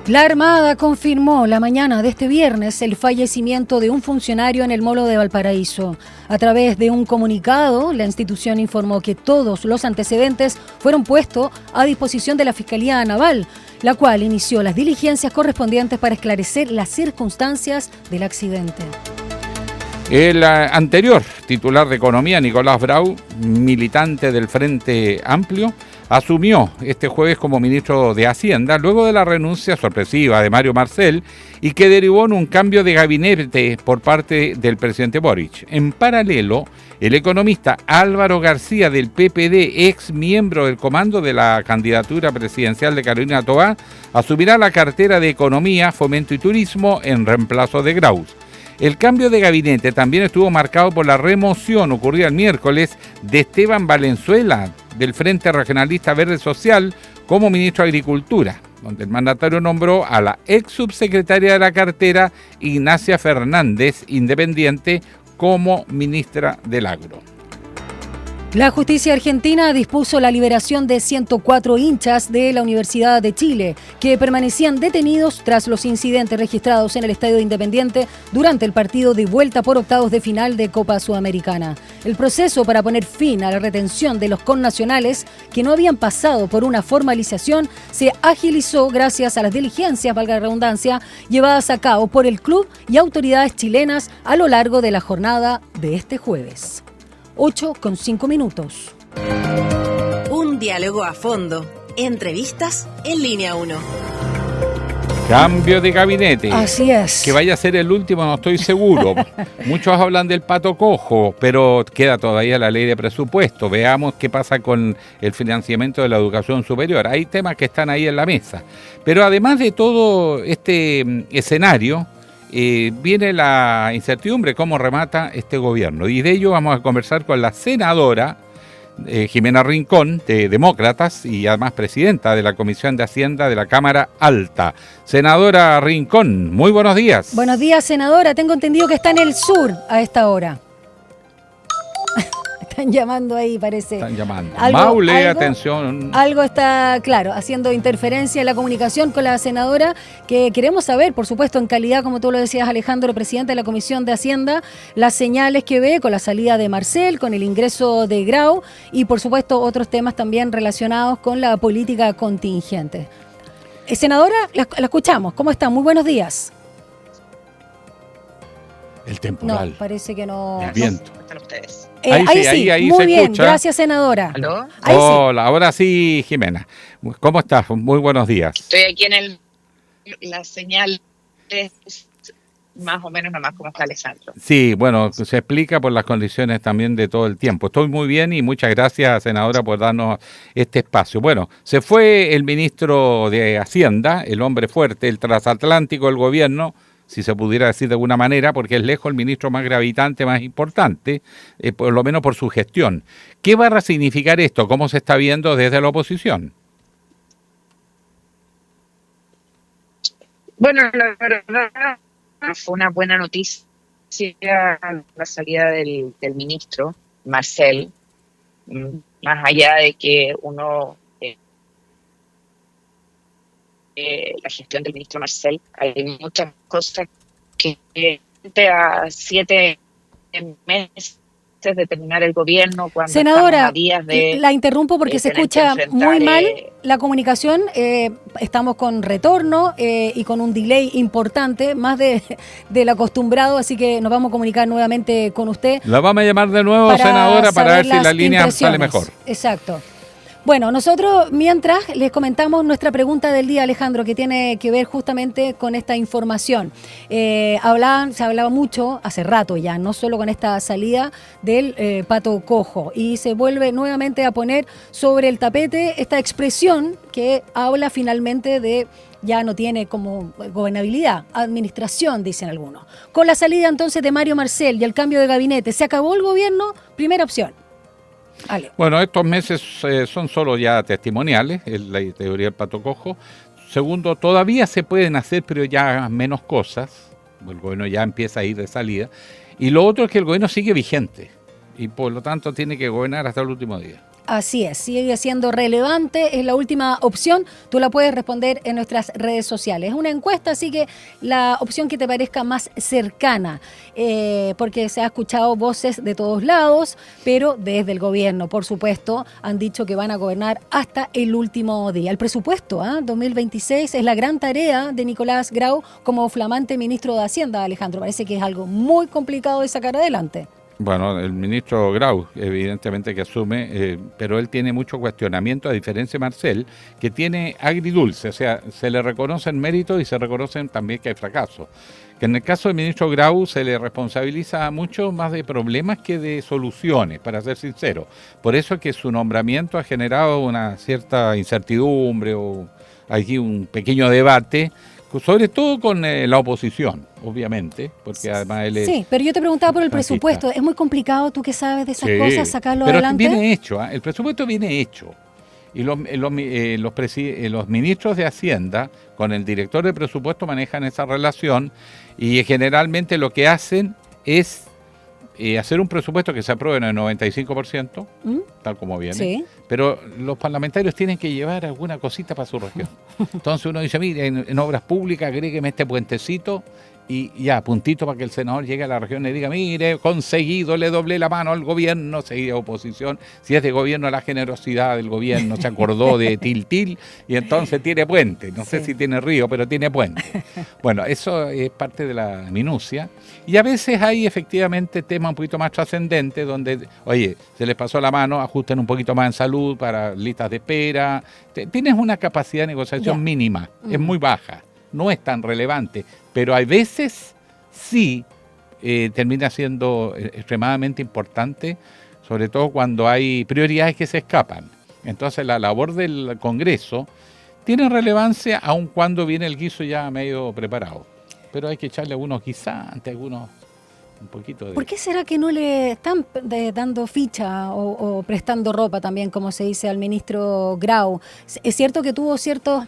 La Armada confirmó la mañana de este viernes el fallecimiento de un funcionario en el Molo de Valparaíso. A través de un comunicado, la institución informó que todos los antecedentes fueron puestos a disposición de la Fiscalía Naval, la cual inició las diligencias correspondientes para esclarecer las circunstancias del accidente. El anterior titular de Economía, Nicolás Brau, militante del Frente Amplio, asumió este jueves como ministro de Hacienda luego de la renuncia sorpresiva de Mario Marcel y que derivó en un cambio de gabinete por parte del presidente Boric. En paralelo, el economista Álvaro García del PPD, ex miembro del comando de la candidatura presidencial de Carolina Toá, asumirá la cartera de Economía, Fomento y Turismo en reemplazo de Graus. El cambio de gabinete también estuvo marcado por la remoción ocurrida el miércoles de Esteban Valenzuela del Frente Regionalista Verde Social como ministro de Agricultura, donde el mandatario nombró a la ex subsecretaria de la cartera Ignacia Fernández, independiente, como ministra del Agro. La justicia argentina dispuso la liberación de 104 hinchas de la Universidad de Chile, que permanecían detenidos tras los incidentes registrados en el Estadio Independiente durante el partido de vuelta por octavos de final de Copa Sudamericana. El proceso para poner fin a la retención de los connacionales que no habían pasado por una formalización se agilizó gracias a las diligencias, valga la redundancia, llevadas a cabo por el club y autoridades chilenas a lo largo de la jornada de este jueves. 8:05. Un diálogo a fondo. Entrevistas en Línea 1. Cambio de gabinete. Así es. Que vaya a ser el último, no estoy seguro. Muchos hablan del pato cojo, pero queda todavía la ley de presupuesto. Veamos qué pasa con el financiamiento de la educación superior. Hay temas que están ahí en la mesa. Pero además de todo este escenario, viene la incertidumbre, cómo remata este gobierno. Y de ello vamos a conversar con la senadora Jimena Rincón, de Demócratas, y además presidenta de la Comisión de Hacienda de la Cámara Alta. Senadora Rincón, muy buenos días. Buenos días, senadora. Tengo entendido que está en el sur a esta hora. Están llamando ahí, parece. Están llamando. Maule, atención. Algo está, claro, haciendo interferencia en la comunicación con la senadora, que queremos saber, por supuesto, en calidad, como tú lo decías, Alejandro, presidente de la Comisión de Hacienda, las señales que ve con la salida de Marcel, con el ingreso de Grau y, por supuesto, otros temas también relacionados con la política contingente. Senadora, la escuchamos. ¿Cómo está? Muy buenos días. El temporal. No, parece que no. El viento. ¿Cómo están ustedes? Ahí muy se bien, escucha. Gracias, senadora. ¿Aló? Hola, ahora sí, Jimena. ¿Cómo estás? Muy buenos días. Estoy aquí en la señal es más o menos nomás como está Alejandro. Sí, bueno, se explica por las condiciones también de todo el tiempo. Estoy muy bien y muchas gracias, senadora, por darnos este espacio. Bueno, se fue el ministro de Hacienda, el hombre fuerte, el transatlántico del gobierno, si se pudiera decir de alguna manera, porque es lejos el ministro más gravitante, más importante, por lo menos por su gestión. ¿Qué va a significar esto? ¿Cómo se está viendo desde la oposición? Bueno, la verdad fue una buena noticia la salida del ministro Marcel, más allá de que uno la gestión del ministro Marcel, hay muchas cosas que a 7 meses de terminar el gobierno, cuando senadora, a días de la interrumpo porque se escucha muy mal la comunicación, estamos con retorno y con un delay importante, más del acostumbrado, así que nos vamos a comunicar nuevamente con usted. La vamos a llamar de nuevo, senadora, para ver si la línea sale mejor. Exacto. Bueno, nosotros mientras les comentamos nuestra pregunta del día, Alejandro, que tiene que ver justamente con esta información. Se hablaba mucho, hace rato ya, no solo con esta salida del pato cojo, y se vuelve nuevamente a poner sobre el tapete esta expresión que habla finalmente de ya no tiene como gobernabilidad, administración, dicen algunos. Con la salida entonces de Mario Marcel y el cambio de gabinete, ¿se acabó el gobierno? Primera opción. Ale. Bueno, estos meses son solo ya testimoniales, es la teoría del pato cojo. Segundo, todavía se pueden hacer, pero ya menos cosas. El gobierno ya empieza a ir de salida. Y lo otro es que el gobierno sigue vigente. y por lo tanto tiene que gobernar hasta el último día. Así es, sigue siendo relevante, es la última opción, tú la puedes responder en nuestras redes sociales. Es una encuesta, así que la opción que te parezca más cercana, porque se ha escuchado voces de todos lados, pero desde el gobierno, por supuesto, han dicho que van a gobernar hasta el último día. El presupuesto 2026 es la gran tarea de Nicolás Grau como flamante ministro de Hacienda, Alejandro. Parece que es algo muy complicado de sacar adelante. Bueno, el ministro Grau evidentemente que asume, pero él tiene mucho cuestionamiento, a diferencia de Marcel, que tiene agridulce, o sea, se le reconocen méritos y se reconocen también que hay fracasos. Que en el caso del ministro Grau se le responsabiliza mucho más de problemas que de soluciones, para ser sincero. Por eso es que su nombramiento ha generado una cierta incertidumbre o aquí un pequeño debate, sobre todo con la oposición, obviamente, porque además él es... Sí, pero yo te preguntaba por el presupuesto. ¿Es muy complicado, tú que sabes de esas cosas, sacarlo adelante? Pero viene hecho, el presupuesto viene hecho. Y los ministros de Hacienda con el director de presupuesto manejan esa relación y generalmente lo que hacen es hacer un presupuesto que se apruebe en el 95%, tal como viene, sí. Pero los parlamentarios tienen que llevar alguna cosita para su región. Entonces uno dice, mire, en obras públicas agrégueme este puentecito y ya, puntito para que el senador llegue a la región y diga, mire, conseguido, le doblé la mano al gobierno, seguida oposición. Si es de gobierno, la generosidad del gobierno se acordó de Tiltil y entonces tiene puente. No sé si tiene río, pero tiene puente. Bueno, eso es parte de la minucia. Y a veces hay efectivamente temas un poquito más trascendentes donde, oye, se les pasó la mano, ajusten un poquito más en salud para listas de espera. Tienes una capacidad de negociación mínima, es muy baja. No es tan relevante, pero a veces sí termina siendo extremadamente importante, sobre todo cuando hay prioridades que se escapan. Entonces la labor del Congreso tiene relevancia aun cuando viene el guiso ya medio preparado. Pero hay que echarle algunos guisantes, algunos un poquito de... ¿Por qué será que no le están dando ficha o prestando ropa también, como se dice al ministro Grau? Es cierto que tuvo ciertos...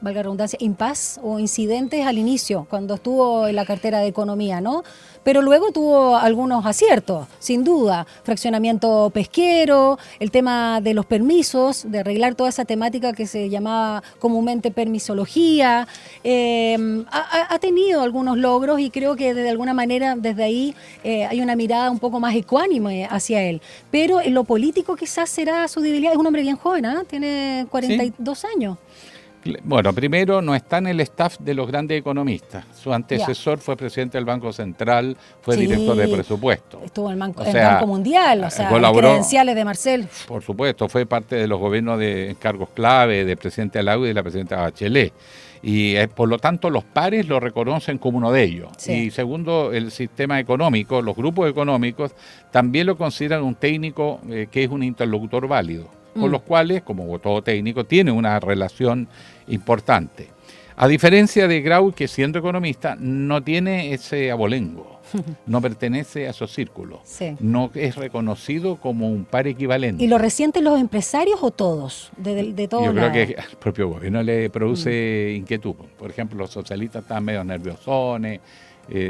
valga la redundancia, impas o incidentes al inicio, cuando estuvo en la cartera de Economía, ¿no? Pero luego tuvo algunos aciertos, sin duda. Fraccionamiento pesquero, el tema de los permisos, de arreglar toda esa temática que se llamaba comúnmente permisología. Ha tenido algunos logros y creo que de alguna manera desde ahí hay una mirada un poco más ecuánime hacia él. Pero en lo político quizás será su debilidad. Es un hombre bien joven, tiene 42 años. Bueno, primero no está en el staff de los grandes economistas. Su antecesor fue presidente del Banco Central, fue director de presupuesto. Estuvo en el Banco Mundial, o sea, las credenciales de Marcel. Por supuesto, fue parte de los gobiernos de cargos clave, de presidente Alaud y de la presidenta Bachelet. Y por lo tanto los pares lo reconocen como uno de ellos. Sí. Y segundo, el sistema económico, los grupos económicos, también lo consideran un técnico que es un interlocutor válido. Con los cuales, como todo técnico, tiene una relación importante. A diferencia de Grau, que siendo economista, no tiene ese abolengo, no pertenece a esos círculos, no es reconocido como un par equivalente. ¿Y lo resienten los empresarios o todos? De todos Yo creo que al propio gobierno le produce inquietud. Por ejemplo, los socialistas están medio nerviosones,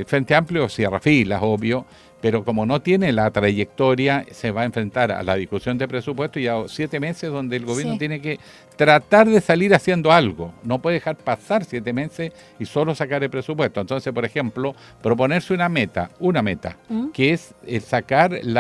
Frente Amplio cierra filas, obvio, pero como no tiene la trayectoria, se va a enfrentar a la discusión de presupuesto y a 7 meses donde el gobierno tiene que tratar de salir haciendo algo. No puede dejar pasar 7 meses y solo sacar el presupuesto. Entonces, por ejemplo, proponerse una meta, que es sacar el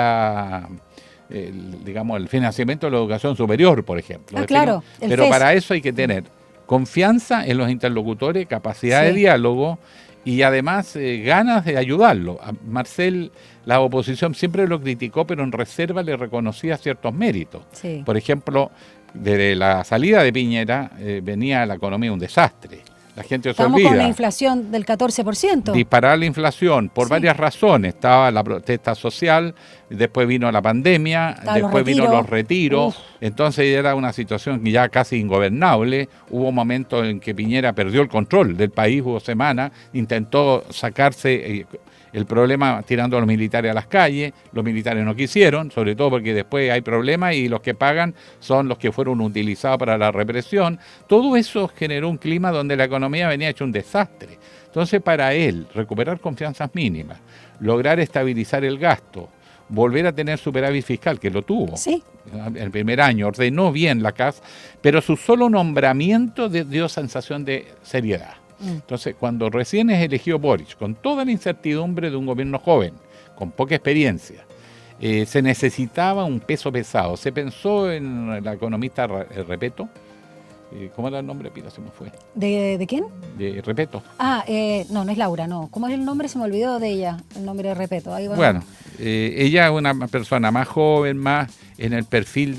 financiamiento de la educación superior, por ejemplo. Claro. Pero para eso hay que tener confianza en los interlocutores, capacidad de diálogo, y además ganas de ayudarlo. A Marcel, la oposición siempre lo criticó, pero en reserva le reconocía ciertos méritos. Sí. Por ejemplo, desde la salida de Piñera venía la economía un desastre. La gente se olvida. Estamos con una inflación del 14%. Disparar la inflación por varias razones. Estaba la protesta social, después vino la pandemia, después vino los retiros. Entonces era una situación ya casi ingobernable. Hubo momentos en que Piñera perdió el control del país, hubo semanas, intentó sacarse el problema tirando a los militares a las calles. Los militares no quisieron, sobre todo porque después hay problemas y los que pagan son los que fueron utilizados para la represión. Todo eso generó un clima donde la economía venía hecho un desastre. Entonces, para él, recuperar confianzas mínimas, lograr estabilizar el gasto, volver a tener superávit fiscal, que lo tuvo. Sí. El primer año ordenó bien la CAS, pero su solo nombramiento dio sensación de seriedad. Entonces, cuando recién es elegido Boric, con toda la incertidumbre de un gobierno joven, con poca experiencia, se necesitaba un peso pesado. Se pensó en la economista Repeto. ¿Cómo era el nombre? Pila, se me fue. ¿De quién? De Repeto. No es Laura, no. ¿Cómo es el nombre? Se me olvidó de ella, el nombre de Repeto. Ahí va. Bueno, ella es una persona más joven, más en el perfil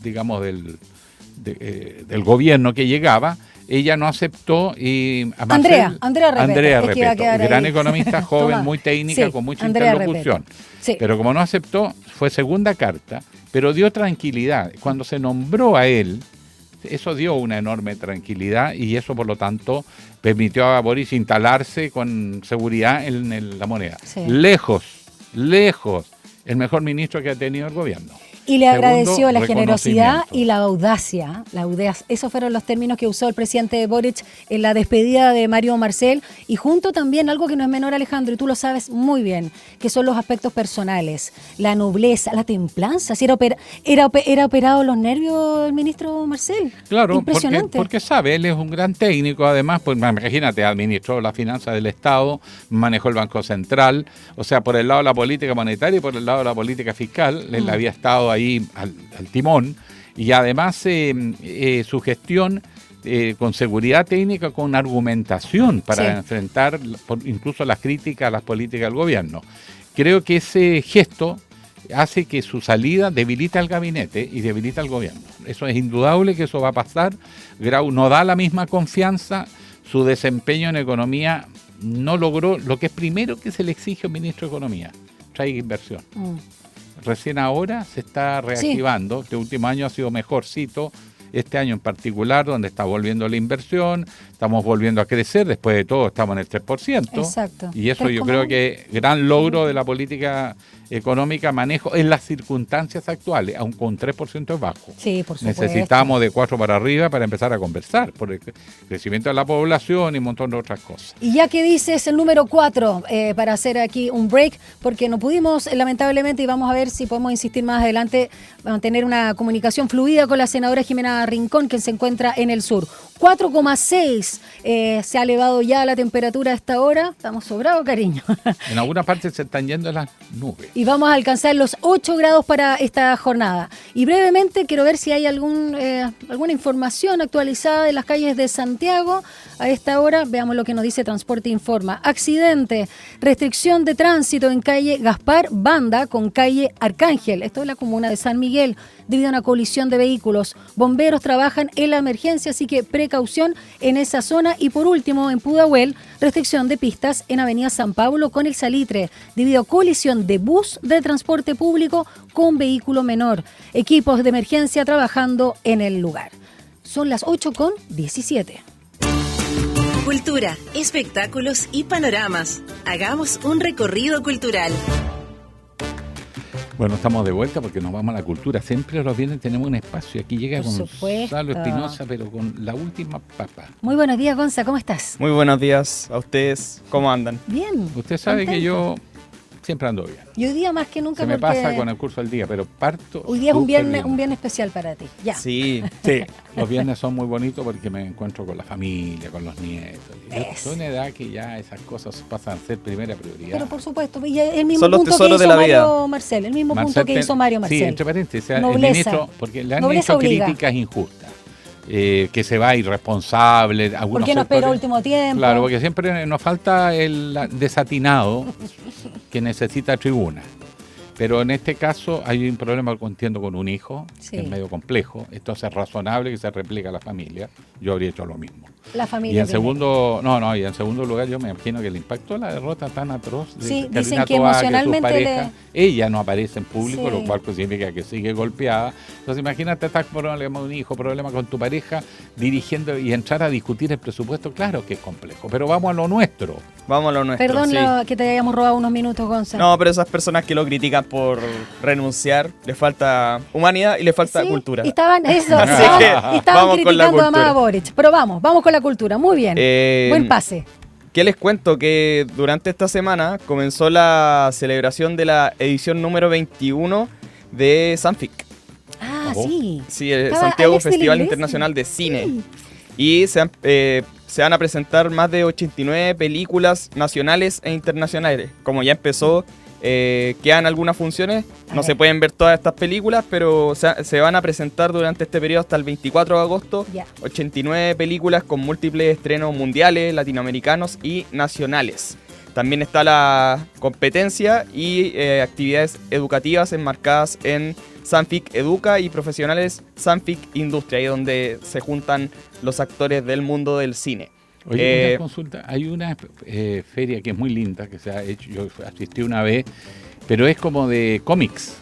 digamos, del gobierno que llegaba. Ella no aceptó y a Marcel, Andrea Repeto, gran economista, joven, muy técnica, con mucha interlocución. Sí. Pero como no aceptó, fue segunda carta, pero dio tranquilidad. Cuando se nombró a él, eso dio una enorme tranquilidad y eso, por lo tanto, permitió a Boris instalarse con seguridad en la moneda. Sí. Lejos, el mejor ministro que ha tenido el gobierno. Y le agradeció la generosidad y la audacia. Esos fueron los términos que usó el presidente Boric en la despedida de Mario Marcel. Y junto también algo que no es menor, Alejandro, y tú lo sabes muy bien, que son los aspectos personales, la nobleza, la templanza. Si era operado los nervios el ministro Marcel. Claro, impresionante. Porque sabe, él es un gran técnico. Además, pues imagínate, administró las finanzas del Estado, manejó el Banco Central. O sea, por el lado de la política monetaria y por el lado de la política fiscal, él había estado ahí al timón, y además su gestión con seguridad técnica, con argumentación para enfrentar incluso las críticas a las políticas del gobierno. Creo que ese gesto hace que su salida debilita al gabinete y debilita al gobierno. Eso es indudable que eso va a pasar. Grau no da la misma confianza, su desempeño en economía no logró lo que es primero que se le exige a un ministro de Economía: traiga inversión. Recién ahora se está reactivando. Este último año ha sido mejorcito, este año en particular, donde está volviendo la inversión, estamos volviendo a crecer, después de todo estamos en el 3%. Exacto. Y eso yo creo que gran logro de la política económica, manejo en las circunstancias actuales, aun con 3% es bajo. Sí, por supuesto. Necesitamos de 4 para arriba para empezar a conversar por el crecimiento de la población y un montón de otras cosas. Y ya que dices el número 4, para hacer aquí un break, porque no pudimos, lamentablemente, y vamos a ver si podemos insistir más adelante, mantener una comunicación fluida con la senadora Jimena Rincón, que se encuentra en el sur. 4,6 se ha elevado ya la temperatura a esta hora. Estamos sobrados, cariño. En alguna parte se están yendo las nubes. Y vamos a alcanzar los 8 grados para esta jornada. Y brevemente quiero ver si hay alguna información actualizada de las calles de Santiago. A esta hora veamos lo que nos dice Transporte Informa. Accidente, restricción de tránsito en calle Gaspar Banda con calle Arcángel. Esto es la comuna de San Miguel, debido a una colisión de vehículos. Bomberos trabajan en la emergencia, así que precaución en esa zona. Y por último, en Pudahuel, restricción de pistas en Avenida San Pablo con el Salitre, debido a colisión de bus de transporte público con vehículo menor. Equipos de emergencia trabajando en el lugar. Son las 8:17. Cultura, espectáculos y panoramas. Hagamos un recorrido cultural. Bueno, estamos de vuelta porque nos vamos a la cultura. Siempre los viernes tenemos un espacio. Aquí llega Gonzalo Espinosa, pero con la última papa. Muy buenos días, Gonza, ¿cómo estás? Muy buenos días a ustedes. ¿Cómo andan? Bien. Usted sabe contento. Que yo siempre ando bien. Y hoy día más que nunca se me pasa con el curso del día, pero parto. Hoy día es un viernes especial para ti. Ya. Sí. Los viernes son muy bonitos porque me encuentro con la familia, con los nietos. Soy una edad que ya esas cosas pasan a ser primera prioridad. Pero por supuesto, y el mismo son los punto tesoros que hizo de la Mario vida. Marcel, el mismo punto que hizo Mario Marcel. Sí, entre paréntesis, el nobleza. Ministro, porque le han Nobleza hecho obliga. críticas injustas. Que se va irresponsable. ¿Por qué no esperó último tiempo? Claro, porque siempre nos falta el desatinado que necesita tribuna. Pero en este caso hay un problema, entiendo, con un hijo, que es medio complejo. Esto es razonable que se replique a la familia. Yo habría hecho lo mismo. La familia. Y en segundo lugar, yo me imagino que el impacto de la derrota tan atroz de dicen Carolina que Toá, emocionalmente que su pareja, ella no aparece en público, Sí. lo cual pues significa que sigue golpeada. Entonces imagínate estar con problema de un hijo, problema con tu pareja, dirigiendo y entrar a discutir el presupuesto. Claro que es complejo, pero vamos a lo nuestro. Vamos a lo nuestro. Perdón sí. que te hayamos robado unos minutos, Gonzalo. No, pero esas personas que lo critican por renunciar, les falta humanidad y les falta cultura. Y estaban Vamos con la criticando a cultura. Boric. Pero vamos con la cultura. Muy bien. Buen pase. ¿Qué les cuento? Que durante esta semana comenzó la celebración de la edición número 21 de Sanfic. Ah, sí. Sí, el Santiago Festival Internacional de Cine. Sí. Y se van a presentar más de 89 películas nacionales e internacionales. Como ya empezó, quedan algunas funciones. No se pueden ver todas estas películas, pero se van a presentar durante este periodo hasta el 24 de agosto. 89 películas con múltiples estrenos mundiales, latinoamericanos y nacionales. También está la competencia y actividades educativas enmarcadas en Sanfic Educa y profesionales Sanfic Industria, ahí donde se juntan los actores del mundo del cine. Oye, una consulta, hay una feria que es muy linda, que se ha hecho, yo asistí una vez, pero es como de cómics.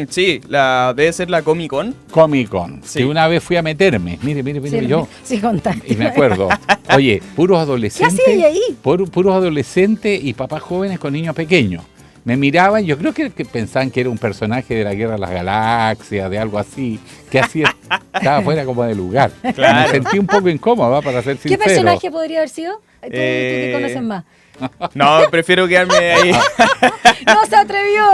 Sí, debe ser la Comic Con. Comic Con, sí. Que una vez fui a meterme, mire, sí, yo. Sí, contaste. Y me acuerdo, oye, puros adolescentes. ¿Qué hacía ahí? Puros adolescentes y papás jóvenes con niños pequeños. Me miraban, yo creo que pensaban que era un personaje de la Guerra de las Galaxias, de algo así, que hacía, estaba fuera como de lugar. Claro. Me sentí un poco incómodo, para ser sincero. ¿Qué personaje podría haber sido? Tú que conoces más. No, prefiero quedarme ahí. No se atrevió.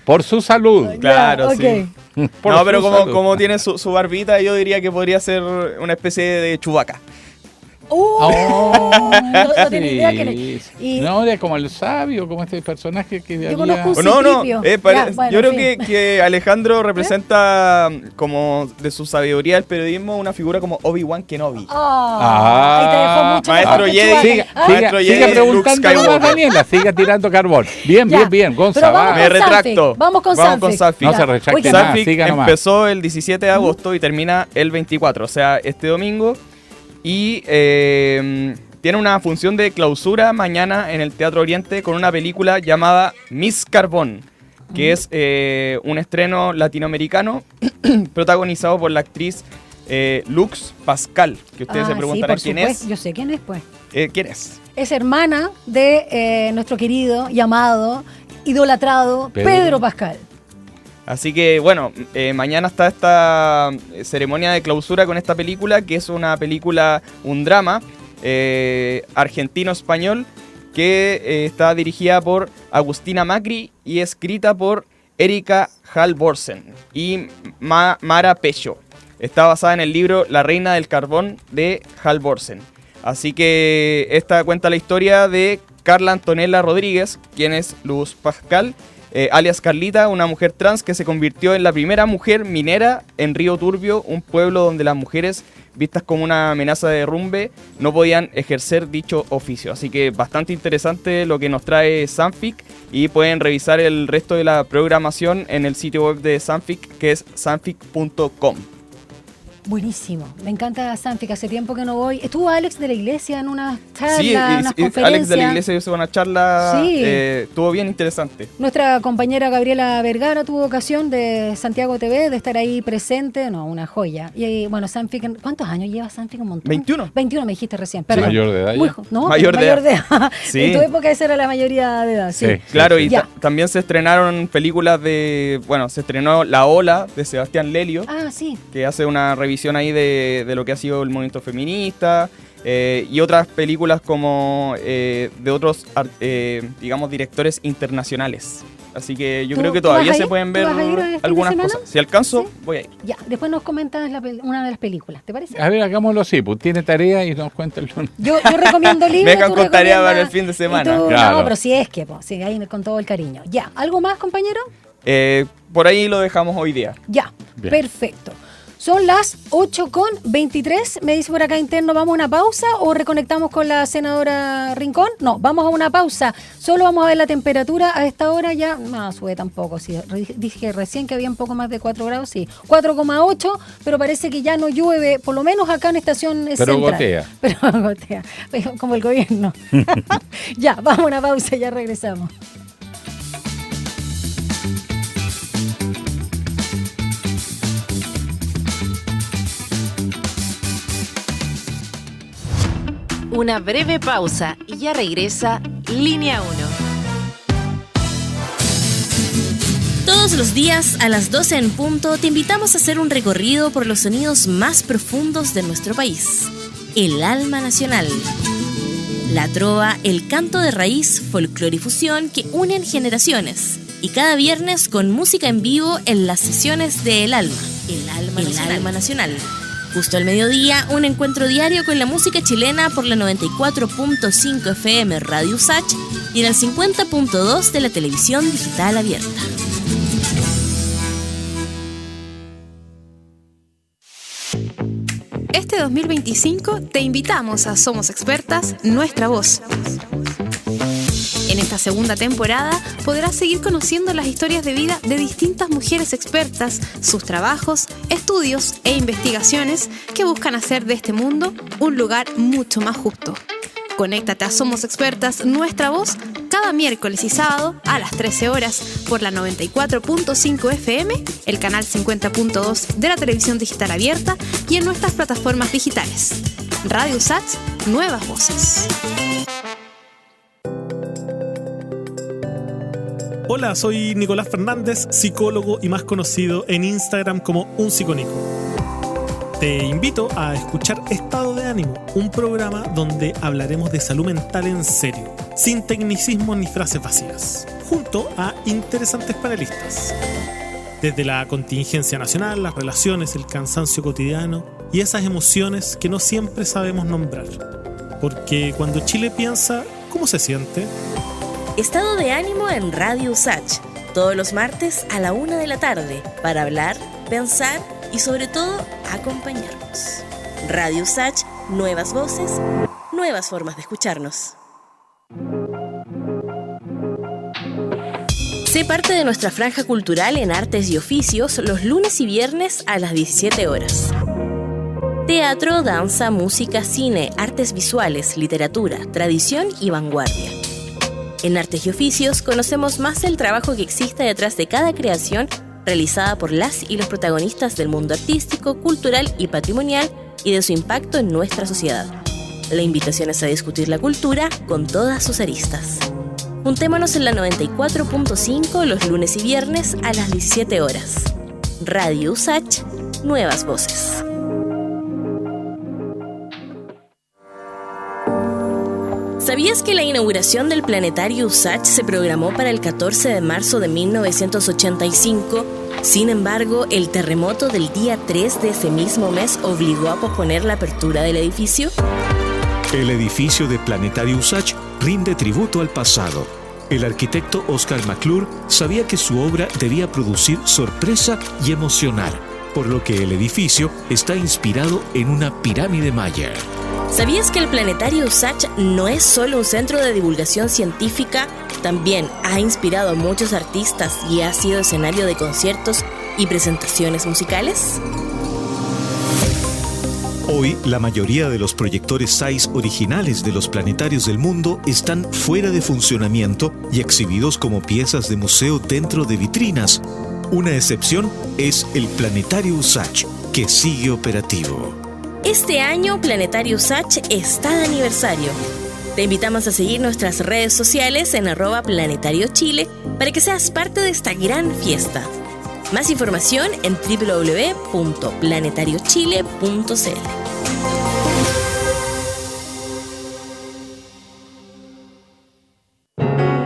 Por su salud. Claro, okay. Sí. No, pero como tiene su barbita, yo diría que podría ser una especie de Chewbacca. No tenía idea que no, era como el sabio, como este personaje que yo había... conozco un Citripio. Yo creo que Alejandro representa como de su sabiduría del periodismo una figura como Obi-Wan Kenobi. Ahí te dejó mucho Maestro Jedi. Siga preguntando, Daniela, siga tirando carbón. Bien, Gonzalo. Me retracto. Vamos con Sanfic. No se retracte nada, siga nomás. Empezó el 17 de agosto y termina el 24, o sea, este domingo. Y tiene una función de clausura mañana en el Teatro Oriente con una película llamada Miss Carbón, que es un estreno latinoamericano protagonizado por la actriz Lux Pascal, que ustedes se preguntarán quién es. Yo sé quién es, pues. ¿Quién es? Es hermana de nuestro querido y amado, idolatrado Pedro Pascal. Así que bueno, mañana está esta ceremonia de clausura con esta película, que es una película, un drama argentino-español, que está dirigida por Agustina Macri y escrita por Erika Halvorsen y Mara Pecho. Está basada en el libro La Reina del Carbón de Halvorsen. Así que esta cuenta la historia de Carla Antonella Rodríguez, quien es Luz Pascal, alias Carlita, una mujer trans que se convirtió en la primera mujer minera en Río Turbio, un pueblo donde las mujeres, vistas como una amenaza de derrumbe, no podían ejercer dicho oficio. Así que bastante interesante lo que nos trae Sanfic, y pueden revisar el resto de la programación en el sitio web de Sanfic, que es sanfic.com. Buenísimo, me encanta Sanfic, hace tiempo que no voy. Estuvo Alex de la Iglesia en una charla, sí, unas conferencias. Alex de la Iglesia hizo una charla, sí. Estuvo bien interesante. Nuestra compañera Gabriela Vergara tuvo ocasión de Santiago TV de estar ahí presente, una joya. Y bueno, Sanfic, ¿cuántos años lleva Sanfic? Un montón. 21. 21 me dijiste recién, perdón. Mayor de edad ya. No, mayor de edad. Sí. En tu época esa era la mayoría de edad, sí. Claro, y también se estrenaron películas se estrenó La Ola de Sebastián Lelio. Ah, sí. Que hace una revisión ahí de lo que ha sido el movimiento feminista, y otras películas como de otros, digamos, directores internacionales. Así que yo creo que todavía se pueden ver algunas cosas. Si alcanzo, voy a ir. Ya, después nos comentas una de las películas, ¿te parece? A ver, hagámoslo así, pues tiene tarea y nos cuenta el lunes. Yo recomiendo libros. Me dejan con tarea para el fin de semana. Claro. No, pero si es que, sí, ahí con todo el cariño. Ya, ¿algo más, compañero? Por ahí lo dejamos hoy día. Ya, bien. Perfecto. Son las 8:23, me dice por acá interno, ¿vamos a una pausa o reconectamos con la senadora Rincón? No, vamos a una pausa, solo vamos a ver la temperatura a esta hora, ya no sube tampoco, sí, dije recién que había un poco más de 4 grados, sí, 4,8, pero parece que ya no llueve, por lo menos acá en Estación Central. Pero gotea, como el gobierno. Ya, vamos a una pausa y ya regresamos. Una breve pausa y ya regresa Línea 1. Todos los días a las 12 en punto te invitamos a hacer un recorrido por los sonidos más profundos de nuestro país. El alma nacional. La trova, el canto de raíz, folclore y fusión que unen generaciones. Y cada viernes con música en vivo en las sesiones de El Alma Nacional. Justo al mediodía, un encuentro diario con la música chilena por la 94.5 FM Radio Usach y en el 50.2 de la televisión digital abierta. Este 2025 te invitamos a Somos Expertas, Nuestra Voz. En esta segunda temporada podrás seguir conociendo las historias de vida de distintas mujeres expertas, sus trabajos, estudios e investigaciones que buscan hacer de este mundo un lugar mucho más justo. Conéctate a Somos Expertas, Nuestra Voz, cada miércoles y sábado a las 13 horas por la 94.5 FM, el canal 50.2 de la televisión digital abierta y en nuestras plataformas digitales. Radio Usach, Nuevas Voces. Hola, soy Nicolás Fernández, psicólogo y más conocido en Instagram como Un Psicónico. Te invito a escuchar Estado de Ánimo, un programa donde hablaremos de salud mental en serio, sin tecnicismos ni frases vacías, junto a interesantes panelistas. Desde la contingencia nacional, las relaciones, el cansancio cotidiano y esas emociones que no siempre sabemos nombrar. Porque cuando Chile piensa, ¿cómo se siente? Estado de ánimo en Radio Usach, todos los martes a la 1 de la tarde, para hablar, pensar y sobre todo acompañarnos. Radio Usach, nuevas voces, nuevas formas de escucharnos. Sé parte de nuestra franja cultural en artes y oficios los lunes y viernes a las 17 horas. Teatro, danza, música, cine, artes visuales, literatura, tradición y vanguardia. En Artes y Oficios conocemos más el trabajo que existe detrás de cada creación realizada por las y los protagonistas del mundo artístico, cultural y patrimonial y de su impacto en nuestra sociedad. La invitación es a discutir la cultura con todas sus aristas. Juntémonos en la 94.5 los lunes y viernes a las 17 horas. Radio Usach, nuevas voces. ¿Sabías que la inauguración del Planetario Usach se programó para el 14 de marzo de 1985? Sin embargo, el terremoto del día 3 de ese mismo mes obligó a posponer la apertura del edificio. El edificio de Planetario Usach rinde tributo al pasado. El arquitecto Oscar McClure sabía que su obra debía producir sorpresa y emocionar, por lo que el edificio está inspirado en una pirámide maya. ¿Sabías que el Planetario Usach no es solo un centro de divulgación científica? También ha inspirado a muchos artistas y ha sido escenario de conciertos y presentaciones musicales. Hoy, la mayoría de los proyectores SAIS originales de los planetarios del mundo están fuera de funcionamiento y exhibidos como piezas de museo dentro de vitrinas. Una excepción es el Planetario Usach, que sigue operativo. Este año, Planetario Usach está de aniversario. Te invitamos a seguir nuestras redes sociales en @planetariochile para que seas parte de esta gran fiesta. Más información en www.planetariochile.cl.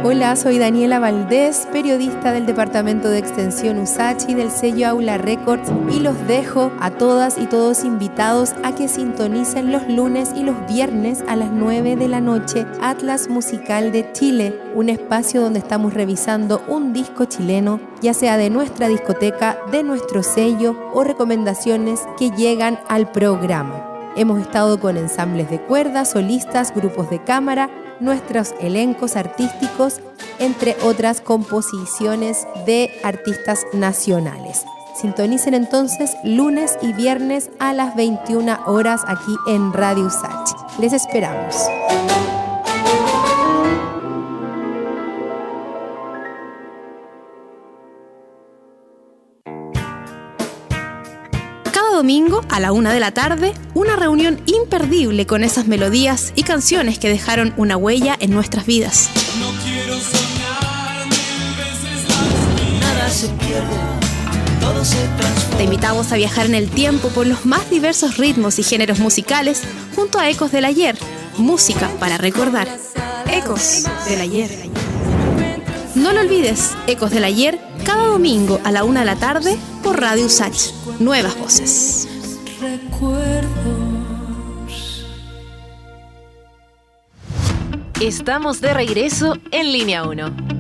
Hola, soy Daniela Valdés, periodista del Departamento de Extensión Usach y del sello Aula Records, y los dejo a todas y todos invitados a que sintonicen los lunes y los viernes a las 9 de la noche Atlas Musical de Chile, un espacio donde estamos revisando un disco chileno, ya sea de nuestra discoteca, de nuestro sello o recomendaciones que llegan al programa. Hemos estado con ensambles de cuerdas, solistas, grupos de cámara, nuestros elencos artísticos, entre otras composiciones de artistas nacionales. Sintonicen entonces lunes y viernes a las 21 horas aquí en Radio Usach. Les esperamos. Domingo a la 1 de la tarde, una reunión imperdible con esas melodías y canciones que dejaron una huella en nuestras vidas. No quiero soñar 1000 veces la vida. Nada se pierde, todo Te invitamos a viajar en el tiempo por los más diversos ritmos y géneros musicales junto a Ecos del Ayer, música para recordar. Ecos del Ayer. No lo olvides, Ecos del Ayer, cada domingo a la 1 de la tarde por Radio USACH. Nuevas voces. Estamos de regreso en Línea 1.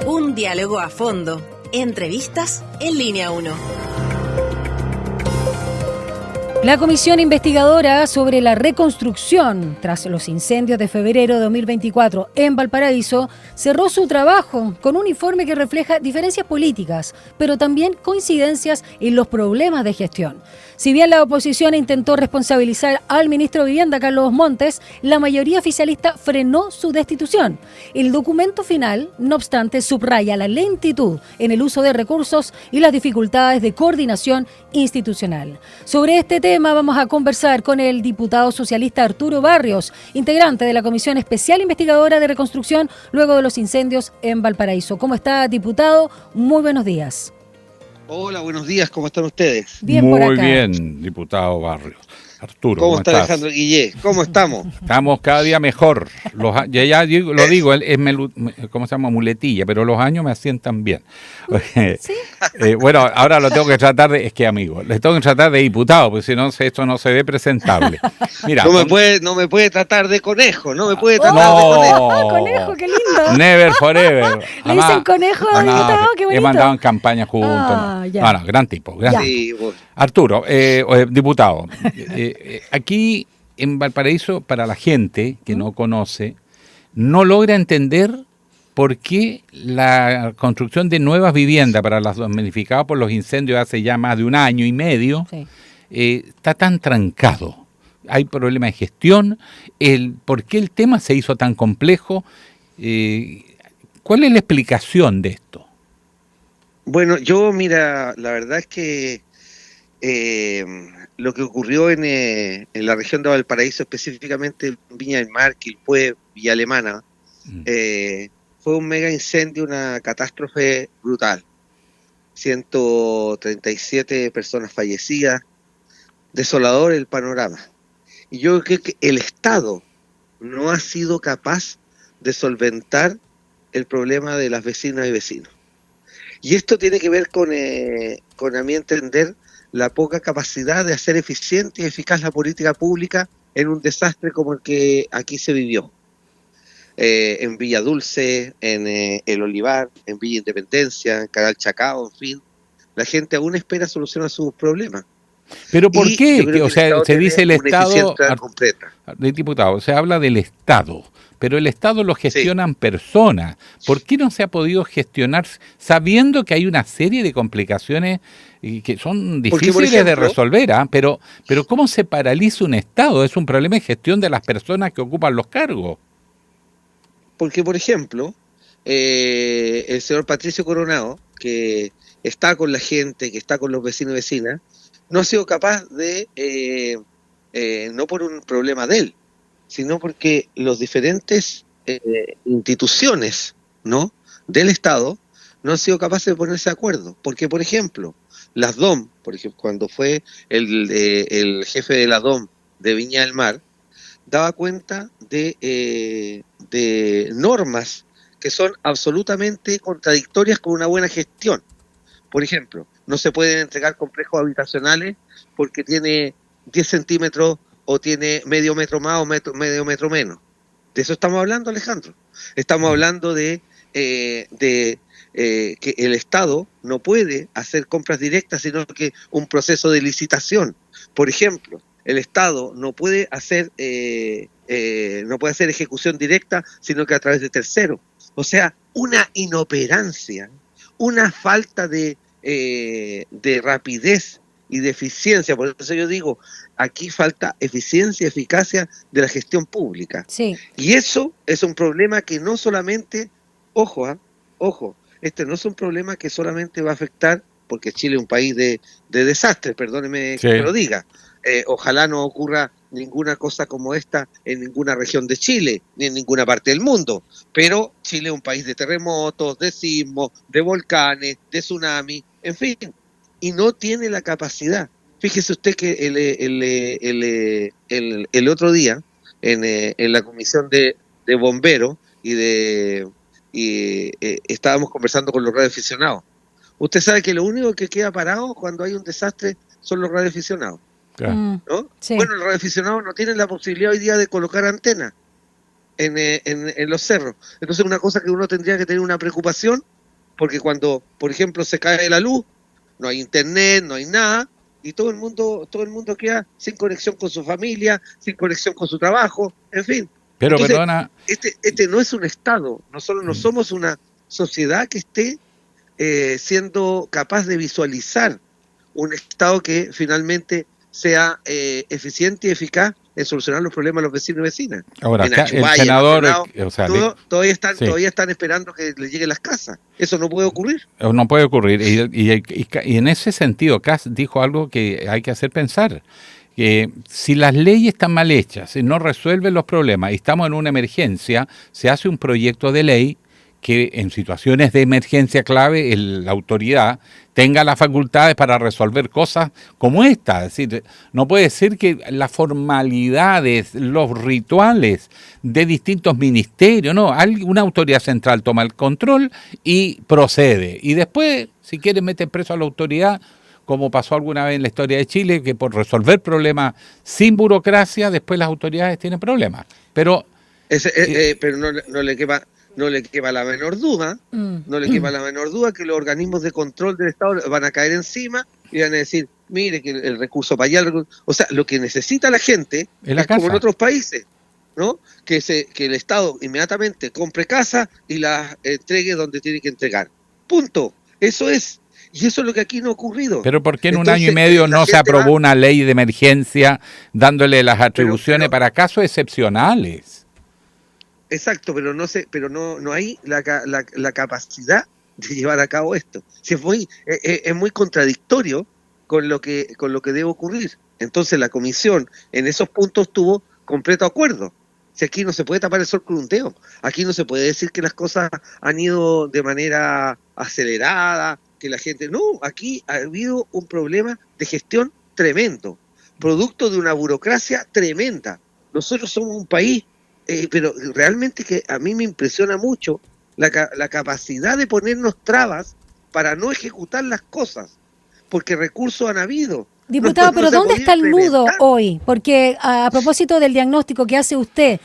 Un diálogo a fondo. Entrevistas en Línea 1. La comisión investigadora sobre la reconstrucción tras los incendios de febrero de 2024 en Valparaíso cerró su trabajo con un informe que refleja diferencias políticas, pero también coincidencias en los problemas de gestión. Si bien la oposición intentó responsabilizar al ministro de Vivienda, Carlos Montes, la mayoría oficialista frenó su destitución. El documento final, no obstante, subraya la lentitud en el uso de recursos y las dificultades de coordinación institucional. Sobre este tema vamos a conversar con el diputado socialista Arturo Barrios, integrante de la Comisión Especial Investigadora de Reconstrucción luego de los incendios en Valparaíso. ¿Cómo está, diputado? Muy buenos días. Hola, buenos días, ¿cómo están ustedes? Bien. Muy por acá. bien, diputado Barrios. Arturo, ¿Cómo está estás? Alejandro Guillé? ¿Cómo estamos? Estamos cada día mejor. Ya digo, lo digo, ¿cómo se llama? Muletilla, pero los años me asientan bien. ¿Sí? Bueno, ahora lo tengo que tratar de, es que amigo, le tengo que tratar de diputado, porque si no, esto no se ve presentable. Mira, no me puede tratar de conejo, no me puede tratar de conejo. Ah, conejo, qué lindo. Never forever. Le dicen conejo, diputado, qué bonito. He mandado en campaña juntos. Ya. Bueno, gran tipo. Sí, bueno. Arturo, diputado, aquí en Valparaíso, para la gente que no conoce, no logra entender por qué la construcción de nuevas viviendas para las damnificadas por los incendios hace ya más de 1 año y medio está tan trancado. Hay problemas de gestión. ¿Por qué el tema se hizo tan complejo? ¿Cuál es la explicación de esto? Bueno, mira, la verdad es que lo que ocurrió en la región de Valparaíso, específicamente en Viña del Mar, Quilpué, Villa Alemana, fue un mega incendio, una catástrofe brutal. 137 personas fallecidas, desolador el panorama. Y yo creo que el Estado no ha sido capaz de solventar el problema de las vecinas y vecinos. Y esto tiene que ver con a mi entender, la poca capacidad de hacer eficiente y eficaz la política pública en un desastre como el que aquí se vivió. En Villa Dulce, en El Olivar, en Villa Independencia, en Canal Chacao, en fin, la gente aún espera solución a sus problemas. ¿Pero por qué? O sea, se dice el Estado, completa. Diputado, se habla del Estado, pero el Estado lo gestionan personas. ¿Por qué no se ha podido gestionar sabiendo que hay una serie de complicaciones y que son difíciles por ejemplo, de resolver? Pero ¿cómo se paraliza un Estado? Es un problema de gestión de las personas que ocupan los cargos. Porque, por ejemplo, el señor Patricio Coronado, que está con la gente, que está con los vecinos y vecinas, no ha sido capaz de, no por un problema de él, sino porque los diferentes instituciones, ¿no?, del Estado no han sido capaces de ponerse de acuerdo. Porque, por ejemplo, las DOM, por ejemplo, cuando fue el jefe de la DOM de Viña del Mar, daba cuenta de normas que son absolutamente contradictorias con una buena gestión. Por ejemplo, no se pueden entregar complejos habitacionales porque tiene 10 centímetros o tiene medio metro más o medio metro menos. De eso estamos hablando, Alejandro. Estamos hablando de que el Estado no puede hacer compras directas, sino que un proceso de licitación. Por ejemplo, el Estado no puede hacer ejecución directa, sino que a través de terceros. O sea, una inoperancia, una falta de rapidez y de eficiencia. Por eso yo digo, aquí falta eficiencia y eficacia de la gestión pública. Sí. Y eso es un problema que no solamente, ojo, este no es un problema que solamente va a afectar, porque Chile es un país de desastres, perdóneme que lo diga. Ojalá no ocurra ninguna cosa como esta en ninguna región de Chile, ni en ninguna parte del mundo. Pero Chile es un país de terremotos, de sismos, de volcanes, de tsunami, en fin, y no tiene la capacidad. Fíjese usted que el otro día, en la comisión de bomberos estábamos conversando con los radioaficionados. Usted sabe que lo único que queda parado cuando hay un desastre son los radioaficionados. ¿No? Sí. Bueno, los radioaficionados no tienen la posibilidad hoy día de colocar antenas en los cerros. Entonces, una cosa que uno tendría que tener una preocupación, porque cuando, por ejemplo, se cae la luz, no hay internet, no hay nada, y todo el mundo queda sin conexión con su familia, sin conexión con su trabajo, en fin. Pero entonces, perdona. Este no es un Estado, nosotros no somos una sociedad que esté siendo capaz de visualizar un Estado que finalmente sea eficiente y eficaz en solucionar los problemas de los vecinos y vecinas. Ahora, En acá, Achupaya, el senador, en otro lado, o sea, todavía sí. están esperando que les lleguen las casas. Eso no puede ocurrir. No puede ocurrir. Y en ese sentido, Kass dijo algo que hay que hacer pensar. Que si las leyes están mal hechas, si no resuelven los problemas y estamos en una emergencia, se hace un proyecto de ley que en situaciones de emergencia clave la autoridad tenga las facultades para resolver cosas como esta. Es decir, no puede ser que las formalidades, los rituales de distintos ministerios, no, una autoridad central toma el control y procede. Y después, si quiere, mete preso a la autoridad, como pasó alguna vez en la historia de Chile, que por resolver problemas sin burocracia, después las autoridades tienen problemas. Pero, pero no le quepa la menor duda, no le quepa la menor duda que los organismos de control del Estado van a caer encima y van a decir, mire que el recurso para allá, o sea, lo que necesita la gente es como en otros países, ¿no? Que el Estado inmediatamente compre casa y las entregue donde tiene que entregar. Punto. Eso es. Y eso es lo que aquí no ha ocurrido. Pero ¿por qué en un año y medio no se aprobó una ley de emergencia dándole las atribuciones para casos excepcionales? Exacto, pero no hay la capacidad de llevar a cabo esto. Si es muy contradictorio con lo que debe ocurrir. Entonces la comisión en esos puntos tuvo completo acuerdo. Si aquí no se puede tapar el sol con un dedo, aquí no se puede decir que las cosas han ido de manera acelerada, que la gente... No, aquí ha habido un problema de gestión tremendo, producto de una burocracia tremenda. Nosotros somos un país, pero realmente que a mí me impresiona mucho la capacidad de ponernos trabas para no ejecutar las cosas, porque recursos han habido. Diputado, pero ¿dónde está el nudo hoy? Porque a propósito del diagnóstico que hace usted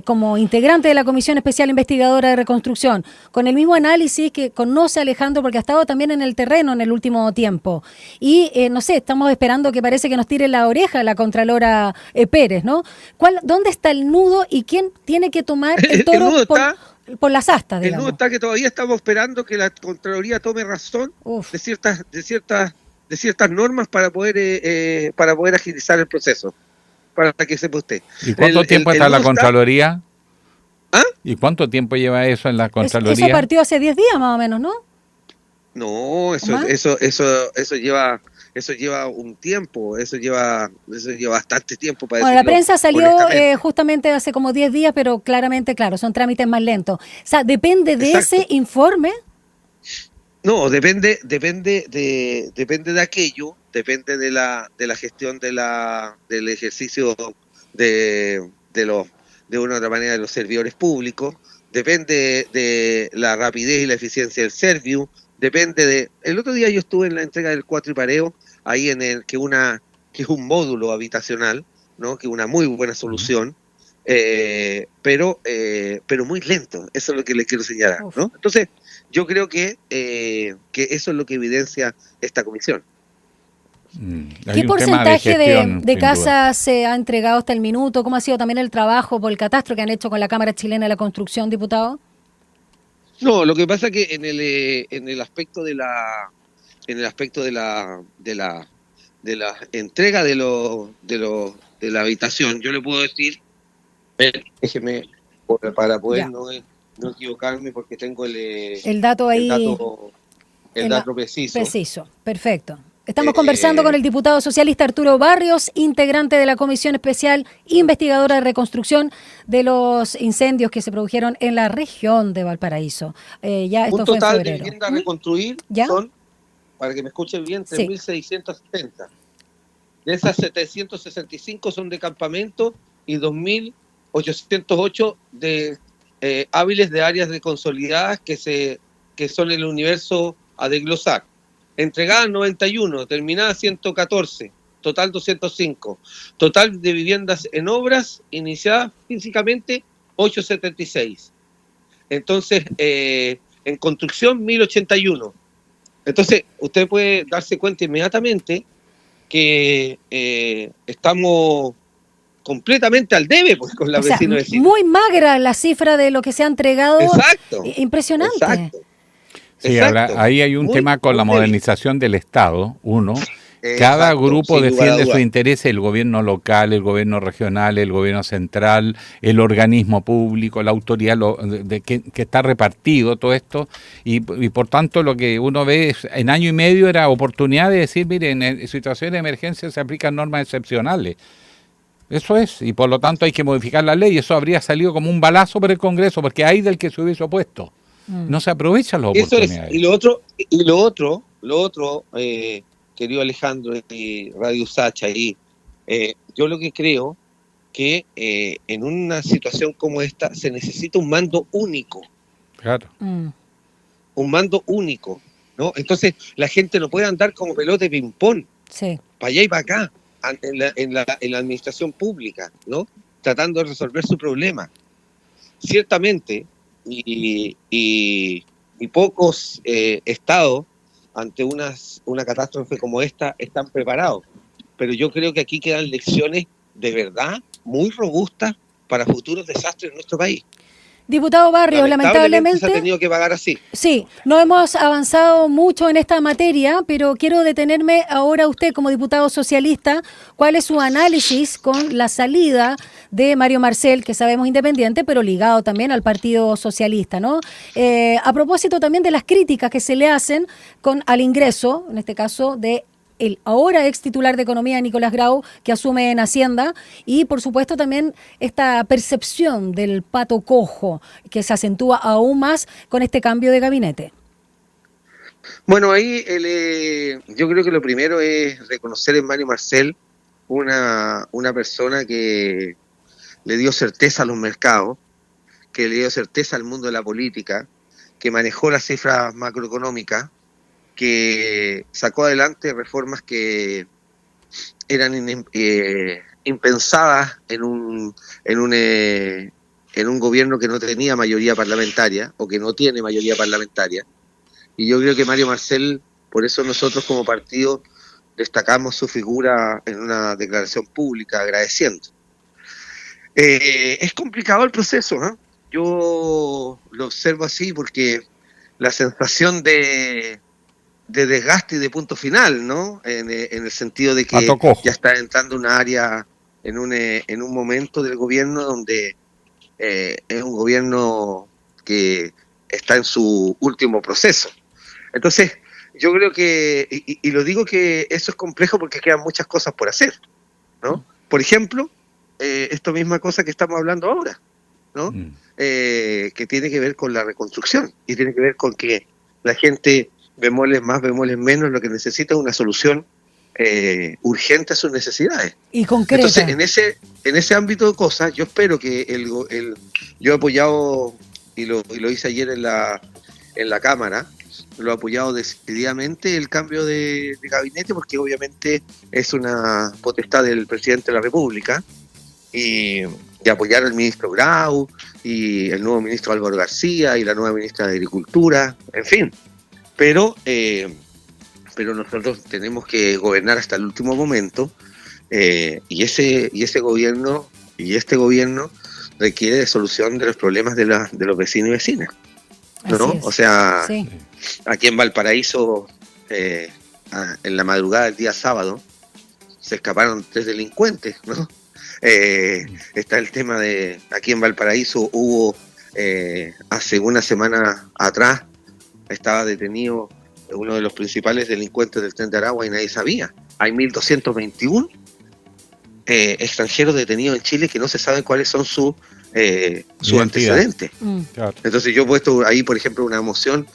como integrante de la Comisión Especial Investigadora de Reconstrucción, con el mismo análisis que conoce Alejandro, porque ha estado también en el terreno en el último tiempo, y no sé, estamos esperando que parece que nos tire la oreja la Contralora Pérez, ¿no? ¿Dónde está el nudo y quién tiene que tomar el toro por las astas, digamos? El nudo está que todavía estamos esperando que la Contraloría tome razón de ciertas normas para poder agilizar el proceso, para que sepa usted. ¿Y cuánto tiempo está la Contraloría? ¿Ah? ¿Y cuánto tiempo lleva eso en la Contraloría? Eso partió hace 10 días más o menos, ¿no? No, eso lleva un tiempo, eso lleva bastante tiempo para decirlo. La prensa salió justamente hace como 10 días, pero claramente, claro, son trámites más lentos. O sea, depende de ese informe. No, depende de aquello, depende de la gestión del ejercicio de una u otra manera de los servidores públicos, depende de la rapidez y la eficiencia del Serviu, depende de... El otro día yo estuve en la entrega del Cuatro y Pareo, ahí en el que es un módulo habitacional, ¿no? Que es una muy buena solución, pero muy lento, eso es lo que le quiero señalar, ¿no? Entonces, yo creo que eso es lo que evidencia esta comisión. ¿Qué porcentaje de casas se ha entregado hasta el minuto? ¿Cómo ha sido también el trabajo por el catastro que han hecho con la Cámara Chilena de la Construcción, diputado? No, lo que pasa es que en el aspecto de la entrega de la habitación, yo le puedo decir, déjeme para poder no equivocarme, porque tengo el dato ahí, el dato preciso. Preciso, perfecto. Estamos conversando con el diputado socialista Arturo Barrios, integrante de la Comisión Especial Investigadora de Reconstrucción de los incendios que se produjeron en la región de Valparaíso. Ya esto un fue en total de febrero. viviendas a reconstruir ¿Ya? son, para que me escuchen bien, Sí. 3.670. De esas 765 son de campamento y 2.808 de hábiles de áreas de consolidadas que son el universo a desglosar. Entregadas 91, terminadas 114, total 205. Total de viviendas en obras iniciadas físicamente 876. Entonces, en construcción 1081. Entonces, usted puede darse cuenta inmediatamente que estamos completamente al debe pues, con la vecina vecina. Muy magra la cifra de lo que se ha entregado. Exacto. Impresionante. Exacto. Sí, Exacto. ahí hay un Muy, tema con la muy modernización del Estado, uno. Cada Exacto, grupo sin lugar a defiende dudas. sus intereses, el gobierno local, el gobierno regional, el gobierno central, el organismo público, la autoridad que está repartido todo esto, y por tanto lo que uno ve es, en año y medio era oportunidad de decir, miren, en situaciones de emergencia se aplican normas excepcionales. Eso es, y por lo tanto hay que modificar la ley. Eso habría salido como un balazo por el Congreso, porque hay del que se hubiese opuesto. No se aprovechan las Eso oportunidades. es. Y lo otro, querido Alejandro y Radio Sacha, yo lo que creo que en una situación como esta se necesita un mando único. Claro. Un mando único, ¿no? Entonces la gente no puede andar como pelota de ping-pong, Sí. para allá y para acá, en la administración pública, ¿no? Tratando de resolver su problema. Ciertamente, y pocos estados ante una catástrofe como esta están preparados. Pero yo creo que aquí quedan lecciones de verdad muy robustas para futuros desastres en nuestro país. Diputado Barrios, lamentablemente se ha tenido que pagar así. Sí, no hemos avanzado mucho en esta materia, pero quiero detenerme ahora usted como diputado socialista. ¿Cuál es su análisis con la salida de Mario Marcel, que sabemos independiente, pero ligado también al Partido Socialista, ¿no? A propósito también de las críticas que se le hacen al ingreso, en este caso, de el ahora ex titular de Economía, Nicolás Grau, que asume en Hacienda, y por supuesto también esta percepción del pato cojo, que se acentúa aún más con este cambio de gabinete. Bueno, ahí yo creo que lo primero es reconocer en Mario Marcel una persona que le dio certeza a los mercados, que le dio certeza al mundo de la política, que manejó las cifras macroeconómicas, que sacó adelante reformas que eran impensadas en un gobierno que no tenía mayoría parlamentaria o que no tiene mayoría parlamentaria. Y yo creo que Mario Marcel, por eso nosotros como partido destacamos su figura en una declaración pública agradeciendo. Es complicado el proceso, ¿no? Yo lo observo así porque la sensación de desgaste y de punto final, ¿no? En el sentido de que ya está entrando una área en un momento del gobierno donde es un gobierno que está en su último proceso. Entonces, yo creo que, y lo digo que eso es complejo porque quedan muchas cosas por hacer, ¿no? Por ejemplo, esta misma cosa que estamos hablando ahora, ¿no? Que tiene que ver con la reconstrucción y tiene que ver con que la gente, bemoles más, bemoles menos, lo que necesita es una solución urgente a sus necesidades. Y concreta. Entonces, en ese ámbito de cosas, yo espero que yo he apoyado, y lo hice ayer en la Cámara, lo he apoyado decididamente el cambio de gabinete, porque obviamente es una potestad del presidente de la República, y de apoyar al ministro Grau, y el nuevo ministro Álvaro García, y la nueva ministra de Agricultura, en fin. Pero nosotros tenemos que gobernar hasta el último momento, y ese gobierno y este gobierno requiere de solución de los problemas de los vecinos y vecinas, ¿no? O sea, sí. Aquí en Valparaíso, en la madrugada del día sábado, se escaparon 3 delincuentes, ¿no? Está el tema de, aquí en Valparaíso hubo, hace una semana atrás, estaba detenido uno de los principales delincuentes del Tren de Aragua y nadie sabía. Hay 1.221 extranjeros detenidos en Chile que no se saben cuáles son sus antecedentes. Claro. Entonces yo he puesto ahí, por ejemplo, una moción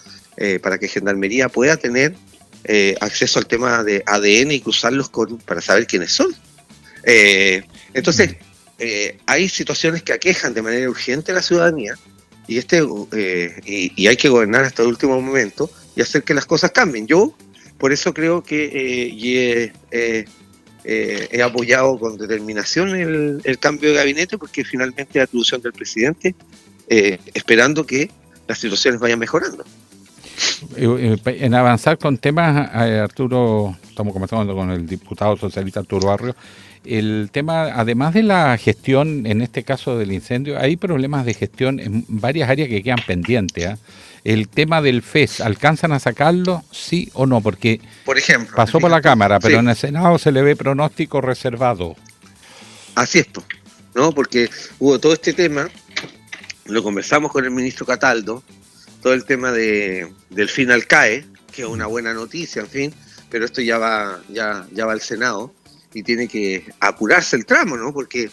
para que Gendarmería pueda tener acceso al tema de ADN y cruzarlos para saber quiénes son. Entonces, hay situaciones que aquejan de manera urgente a la ciudadanía y y hay que gobernar hasta el último momento y hacer que las cosas cambien. Yo, por eso creo que he apoyado con determinación el cambio de gabinete, porque finalmente es atribución del presidente, esperando que las situaciones vayan mejorando. En avanzar con temas, Arturo, estamos conversando con el diputado socialista Arturo Barrios, el tema, además de la gestión, en este caso del incendio, hay problemas de gestión en varias áreas que quedan pendientes, ¿eh? El tema del FES, ¿alcanzan a sacarlo, sí o no? Porque por ejemplo, pasó por la Cámara, pero sí, en el Senado se le ve pronóstico reservado. Así es, ¿no? Porque hubo todo este tema, lo conversamos con el ministro Cataldo, todo el tema del fin al CAE, que es una buena noticia, en fin, pero esto ya va al Senado y tiene que apurarse el tramo, ¿no? Porque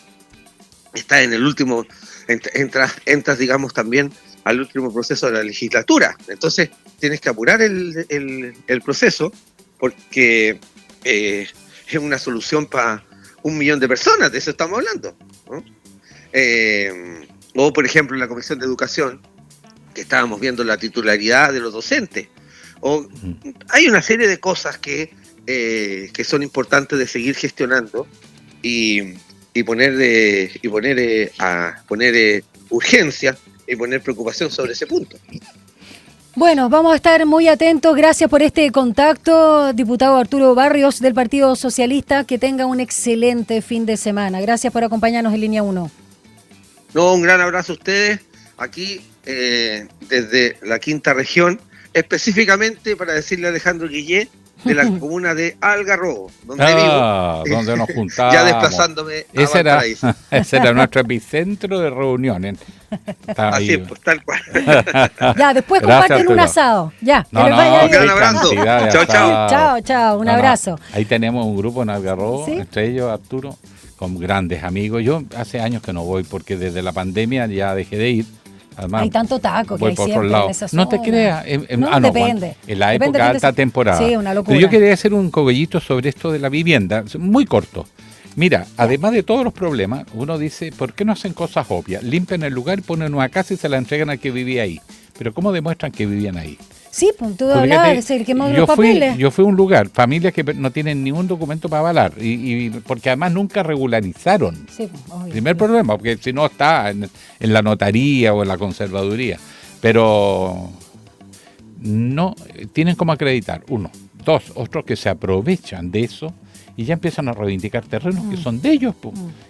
está en el último, entras, digamos, también al último proceso de la legislatura. Entonces tienes que apurar el proceso, porque es una solución para 1 millón de personas, de eso estamos hablando, ¿no? O, por ejemplo, en la Comisión de Educación, que estábamos viendo la titularidad de los docentes. Hay una serie de cosas que son importantes de seguir gestionando y poner urgencia y poner preocupación sobre ese punto. Bueno, vamos a estar muy atentos. Gracias por este contacto, diputado Arturo Barrios del Partido Socialista. Que tenga un excelente fin de semana. Gracias por acompañarnos en Línea 1. No, un gran abrazo a ustedes aquí desde la quinta región, específicamente para decirle a Alejandro Guillé, de la comuna de Algarrobo, donde vivo. Donde nos juntamos. Ya desplazándome a Valparaíso. Ese era nuestro epicentro de reuniones. Así es, pues, tal cual. Ya, después comparten un asado. Ya, que les vaya bien. Un gran abrazo. Chao, chao. Chao, un abrazo. Ahí tenemos un grupo en Algarrobo, ¿sí? Entre ellos Arturo, con grandes amigos. Yo hace años que no voy, porque desde la pandemia ya dejé de ir. Además, hay tanto taco que hay siempre en esa zona. No te creas. Depende. En la época de alta temporada. Sí, una locura. Pero yo quería hacer un cogollito sobre esto de la vivienda, muy corto. Mira, además de todos los problemas, uno dice, ¿por qué no hacen cosas obvias? Limpian el lugar, ponen una casa y se la entregan al que vivía ahí. Pero ¿cómo demuestran que vivían ahí? Sí, pues tú hablabas de que los papeles. Yo fui a un lugar, familias que no tienen ningún documento para avalar, y porque además nunca regularizaron. Sí, obvio. Primer problema, porque si no está en la notaría o en la conservaduría. Pero no tienen cómo acreditar, uno. Dos, otros que se aprovechan de eso y ya empiezan a reivindicar terrenos que son de ellos.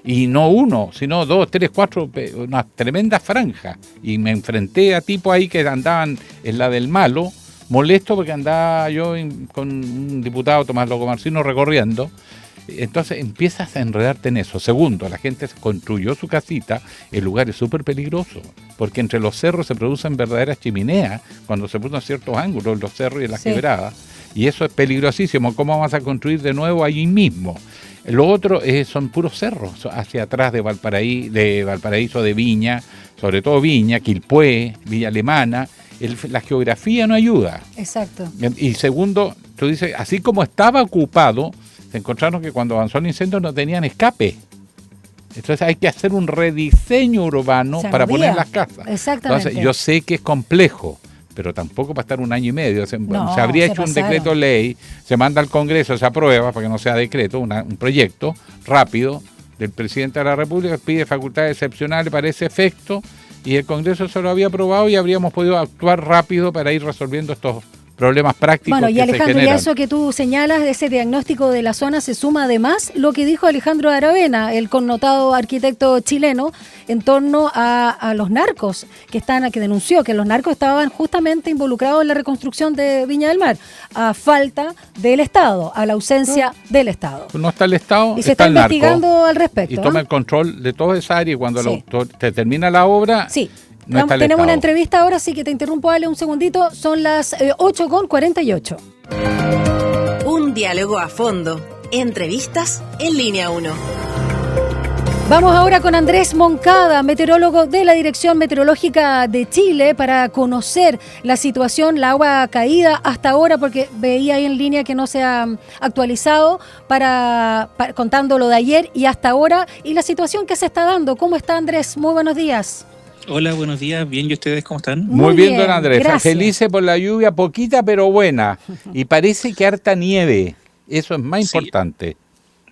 Y no uno, sino 2, 3, 4, una tremenda franja. Y me enfrenté a tipos ahí que andaban en la del malo, molesto porque andaba yo con un diputado, Tomás Loco Marcino, recorriendo. Entonces empiezas a enredarte en eso. Segundo, la gente construyó su casita, el lugar es súper peligroso, porque entre los cerros se producen verdaderas chimeneas cuando se ponen ciertos ángulos en los cerros y en las quebradas. Y eso es peligrosísimo. ¿Cómo vas a construir de nuevo allí mismo? Lo otro son puros cerros hacia atrás de Valparaíso, de Viña, sobre todo Viña, Quilpué, Villa Alemana. La geografía no ayuda. Exacto. Y segundo, tú dices, así como estaba ocupado, se encontraron que cuando avanzó el incendio no tenían escape. Entonces hay que hacer un rediseño urbano para poner las casas. Exactamente. Entonces yo sé que es complejo, pero tampoco para estar 1 año y medio. Se habría hecho un decreto ley, se manda al Congreso, se aprueba para que no sea decreto, un proyecto rápido del presidente de la República, pide facultades excepcionales para ese efecto, y el Congreso se lo había aprobado y habríamos podido actuar rápido para ir resolviendo estos problemas prácticos. Bueno, y Alejandro, y a eso que tú señalas, de ese diagnóstico de la zona, se suma además lo que dijo Alejandro Aravena, el connotado arquitecto chileno, en torno a los narcos, que denunció que los narcos estaban justamente involucrados en la reconstrucción de Viña del Mar, a falta del Estado, a la ausencia del Estado. No está el Estado, y se está investigando al respecto. Y toma el control de toda esa área, y cuando te termina la obra, no está el Tenemos estado. una entrevista ahora, sí que te interrumpo, Ale, un segundito. Son las 8:48. Un diálogo a fondo. Entrevistas en Línea 1. Vamos ahora con Andrés Moncada, meteorólogo de la Dirección Meteorológica de Chile, para conocer la situación, la agua caída hasta ahora, porque veía ahí en línea que no se ha actualizado, para contando lo de ayer y hasta ahora, y la situación que se está dando. ¿Cómo está, Andrés? Muy buenos días. Hola, buenos días. Bien, ¿y ustedes cómo están? Muy bien, don Andrés. gracias. Felices por la lluvia, poquita pero buena. Y parece que harta nieve. Eso es más importante.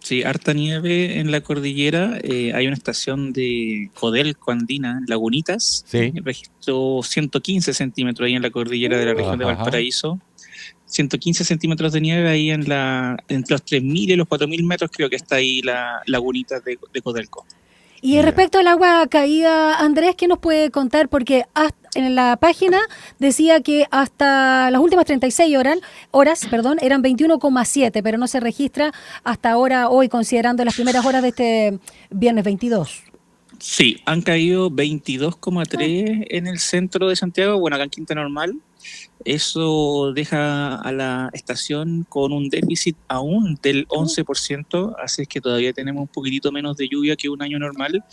Sí, harta nieve en la cordillera. Hay una estación de Codelco Andina, Lagunitas. Sí. Registró 115 centímetros ahí en la cordillera de la región de Ajá. Valparaíso. 115 centímetros de nieve ahí entre los 3.000 y los 4.000 metros, creo que está ahí la lagunita de Codelco. Y respecto al agua caída, Andrés, ¿qué nos puede contar? Porque en la página decía que hasta las últimas 36 horas, eran 21,7, pero no se registra hasta ahora, hoy, considerando las primeras horas de este viernes 22. Sí, han caído 22,3 en el centro de Santiago, bueno, acá en Quinta Normal. Eso deja a la estación con un déficit aún del 11%, así es que todavía tenemos un poquitito menos de lluvia que un año normal.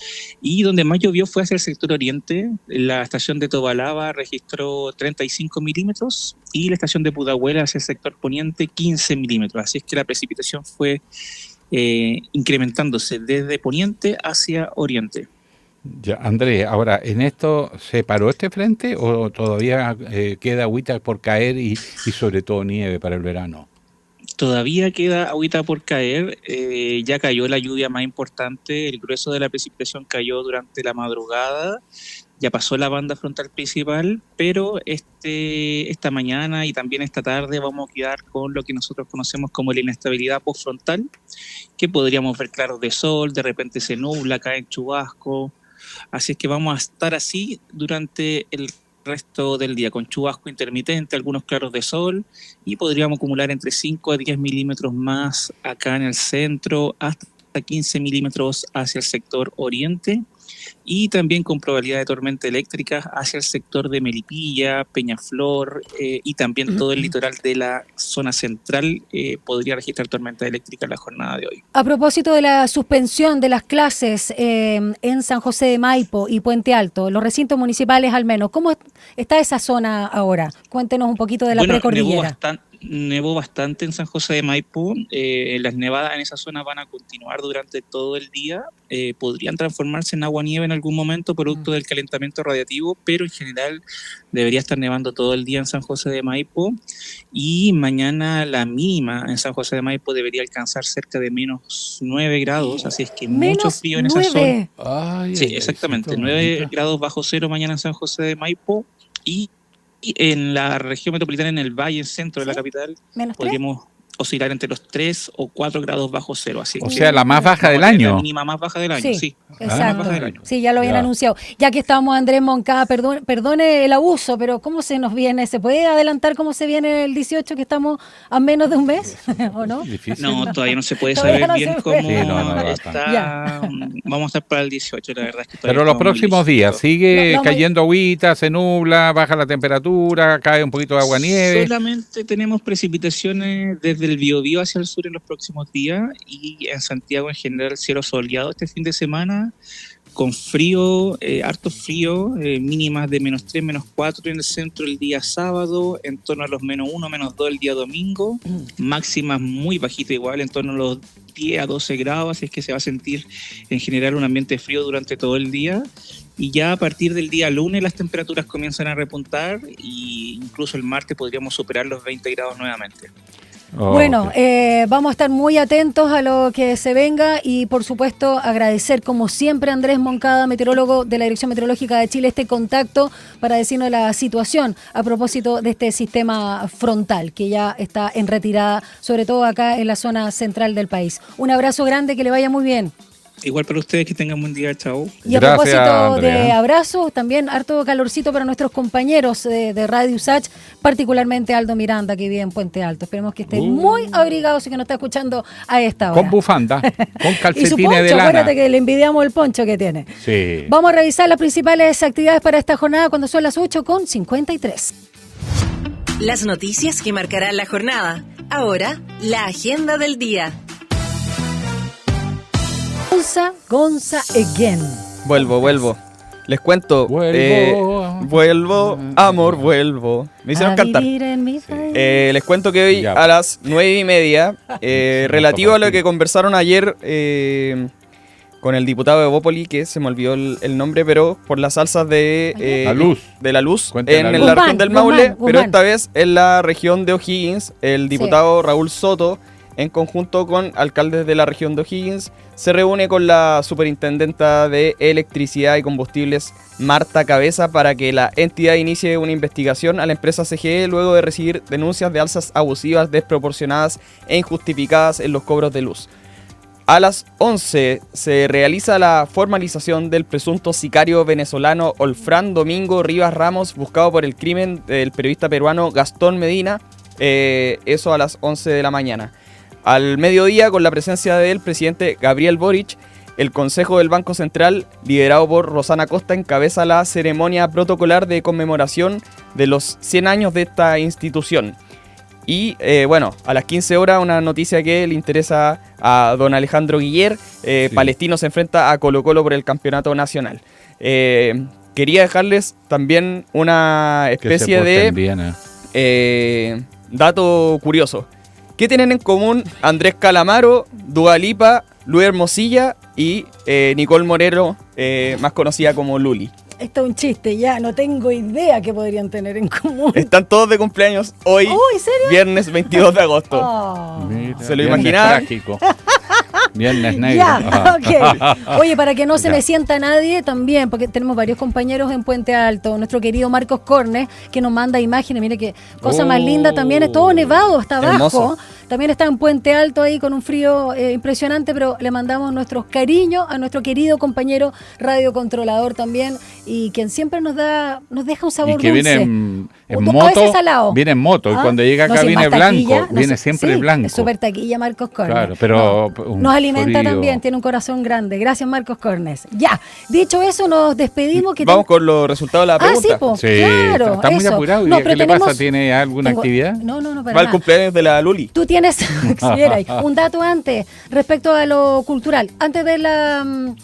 Y donde más llovió fue hacia el sector oriente. La estación de Tobalaba registró 35 milímetros y la estación de Pudahuel hacia el sector poniente 15 milímetros. Así es que la precipitación fue incrementándose desde poniente hacia oriente. Ya, Andrés, ahora, ¿en esto se paró este frente o todavía queda agüita por caer y sobre todo nieve para el verano? Todavía queda agüita por caer, ya cayó la lluvia más importante, el grueso de la precipitación cayó durante la madrugada, ya pasó la banda frontal principal, pero esta mañana y también esta tarde vamos a quedar con lo que nosotros conocemos como la inestabilidad postfrontal, que podríamos ver claros de sol, de repente se nubla, cae en chubasco. Así es que vamos a estar así durante el resto del día, con chubasco intermitente, algunos claros de sol, y podríamos acumular entre 5 a 10 milímetros más acá en el centro, hasta 15 milímetros hacia el sector oriente, y también con probabilidad de tormenta eléctrica hacia el sector de Melipilla, Peñaflor, y también todo el litoral de la zona central podría registrar tormenta eléctrica en la jornada de hoy. A propósito de la suspensión de las clases en San José de Maipo y Puente Alto, los recintos municipales al menos, ¿cómo está esa zona ahora? Cuéntenos un poquito de la precordillera. Nevó bastante en San José de Maipo. Las nevadas en esa zona van a continuar durante todo el día. Podrían transformarse en agua-nieve en algún momento producto del calentamiento radiativo, pero en general debería estar nevando todo el día en San José de Maipo. Y mañana la mínima en San José de Maipo debería alcanzar cerca de menos 9 grados, así es que mucho frío en esa zona. Ay, sí, exactamente, 9 grados bajo cero mañana en San José de Maipo, y en la región metropolitana, en el valle centro de la capital, podríamos oscilar entre los 3 o 4 grados bajo cero. Así o sea, la más baja del año. La mínima más baja del año, sí. Exacto. Baja del año. Sí, ya lo habían anunciado. Ya que estamos, Andrés Moncada, perdone el abuso, pero ¿cómo se nos viene? ¿Se puede adelantar cómo se viene el 18, que estamos a menos de un mes? ¿O no? No, todavía no se puede saber bien cómo está. Ya. Vamos a estar para el 18, la verdad es que pero los próximos días, ¿sigue cayendo agüita, se nubla, baja la temperatura, cae un poquito de agua-nieve? Solamente tenemos precipitaciones desde el Biobío hacia el sur en los próximos días, y en Santiago en general cielo soleado este fin de semana, con frío, harto frío, mínimas de menos 3, menos 4 en el centro el día sábado, en torno a los menos 1, menos 2 el día domingo, máximas muy bajitas igual, en torno a los 10 a 12 grados, así es que se va a sentir en general un ambiente frío durante todo el día. Y ya a partir del día lunes las temperaturas comienzan a repuntar, y incluso el martes podríamos superar los 20 grados nuevamente. Bueno, vamos a estar muy atentos a lo que se venga, y por supuesto agradecer como siempre a Andrés Moncada, meteorólogo de la Dirección Meteorológica de Chile, este contacto para decirnos la situación a propósito de este sistema frontal que ya está en retirada, sobre todo acá en la zona central del país. Un abrazo grande, que le vaya muy bien. Igual para ustedes, que tengan buen día, chao. Y a propósito de abrazos, también harto calorcito para nuestros compañeros de Radio USACH, particularmente Aldo Miranda, que vive en Puente Alto. Esperemos que esté muy abrigado, si que nos está escuchando a esta hora. Con bufanda, con Y su calcetines poncho, de lana. acuérdate que le envidiamos el poncho que tiene. Sí. Vamos a revisar las principales actividades para esta jornada cuando son las 8:53. Las noticias que marcarán la jornada. Ahora, la agenda del día. Gonza again. Vuelvo. Les cuento. Vuelvo, amor, vuelvo. Me hicieron cantar. Les cuento que hoy a las 9:30, relativo a lo que conversaron ayer con el diputado de Bópoli, que se me olvidó el nombre, pero por las salsas de la luz en la región del Maule, pero esta vez en la región de O'Higgins, el diputado Raúl Soto, en conjunto con alcaldes de la región de O'Higgins, se reúne con la superintendenta de Electricidad y Combustibles, Marta Cabeza, para que la entidad inicie una investigación a la empresa CGE luego de recibir denuncias de alzas abusivas, desproporcionadas e injustificadas en los cobros de luz. A las 11 se realiza la formalización del presunto sicario venezolano Olfran Domingo Rivas Ramos, buscado por el crimen del periodista peruano Gastón Medina, eso a las 11 de la mañana. Al mediodía, con la presencia del presidente Gabriel Boric, el Consejo del Banco Central, liderado por Rosana Costa, encabeza la ceremonia protocolar de conmemoración de los 100 años de esta institución. Y a las 15 horas, una noticia que le interesa a don Alejandro Guiller. Palestino se enfrenta a Colo-Colo por el campeonato nacional. Quería dejarles también una especie de dato curioso. ¿Qué tienen en común Andrés Calamaro, Dua Lipa, Luis Hermosilla y Nicole Moreno, más conocida como Luli? Esto es un chiste, ya no tengo idea qué podrían tener en común. Están todos de cumpleaños hoy, ¿serio? Viernes 22 de agosto. Mira, ¿Se lo imaginaban? Viernes negro. Ya, ok. Oye, para que no se me sienta nadie también, porque tenemos varios compañeros en Puente Alto, nuestro querido Marcos Cornes, que nos manda imágenes, mire qué cosa más linda también, es todo nevado hasta abajo. Hermoso. También está en Puente Alto ahí con un frío impresionante, pero le mandamos nuestros cariños a nuestro querido compañero radiocontrolador también, y quien siempre nos deja un sabor dulce. Y que viene en A moto, veces salado. viene en moto, y cuando llega acá viene blanco, viene siempre blanco. Es súper taquilla Marcos Cornes. Claro, pero nos alimenta frío. también, tiene un corazón grande. Gracias, Marcos Cornes. Ya, dicho eso, nos despedimos. Vamos con los resultados de la pregunta. Sí, po, Sí, claro. está muy eso. apurado. No, ¿Qué pero le pasa? tenemos- ¿Tiene alguna actividad? No, para Va el nada. cumpleaños de la Luli. Tú tienes un dato antes respecto a lo cultural, antes de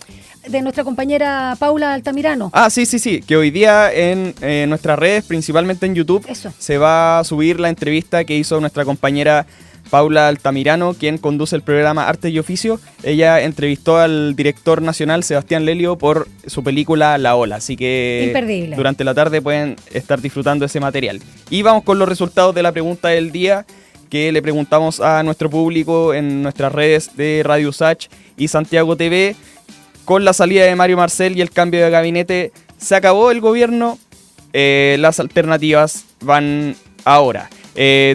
de nuestra compañera Paula Altamirano. Ah, sí, que hoy día en nuestras redes, principalmente en YouTube, se va a subir la entrevista que hizo nuestra compañera Paula Altamirano, quien conduce el programa Arte y Oficio. Ella entrevistó al director nacional Sebastián Lelio por su película La Ola, así que imperdible. Durante la tarde pueden estar disfrutando ese material. Y vamos con los resultados de la pregunta del día, que le preguntamos a nuestro público en nuestras redes de Radio USACH y Santiago TV. Con la salida de Mario Marcel y el cambio de gabinete, ¿se acabó el gobierno? Las alternativas van ahora.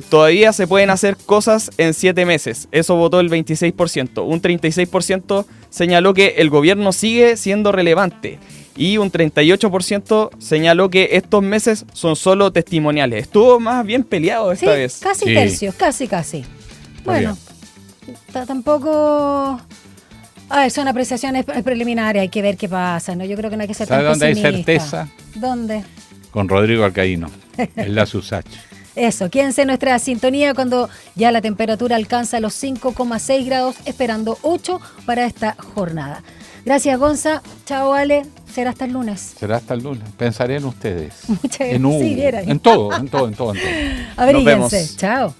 Todavía se pueden hacer cosas en 7 meses. Eso votó el 26%. Un 36% señaló que el gobierno sigue siendo relevante. Y un 38% señaló que estos meses son solo testimoniales. Estuvo más bien peleado esta vez. Casi tercios, casi. Bueno, tampoco... son apreciaciones preliminares, hay que ver qué pasa, ¿no? Yo creo que no hay que ser tan ¿Sabe dónde hay pesimista. certeza? ¿Dónde? Con Rodrigo Alcaíno, en la USACH. Eso, quédense en nuestra sintonía cuando ya la temperatura alcanza los 5,6 grados, esperando 8 para esta jornada. Gracias, Gonza. Chao, Ale. Será hasta el lunes. Será hasta el lunes. Pensaré en ustedes. Muchas En gracias. Sí, era. en todo. Abríguense. Chao.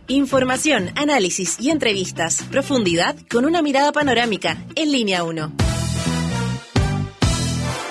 Información, análisis y entrevistas. Profundidad con una mirada panorámica. En Línea 1.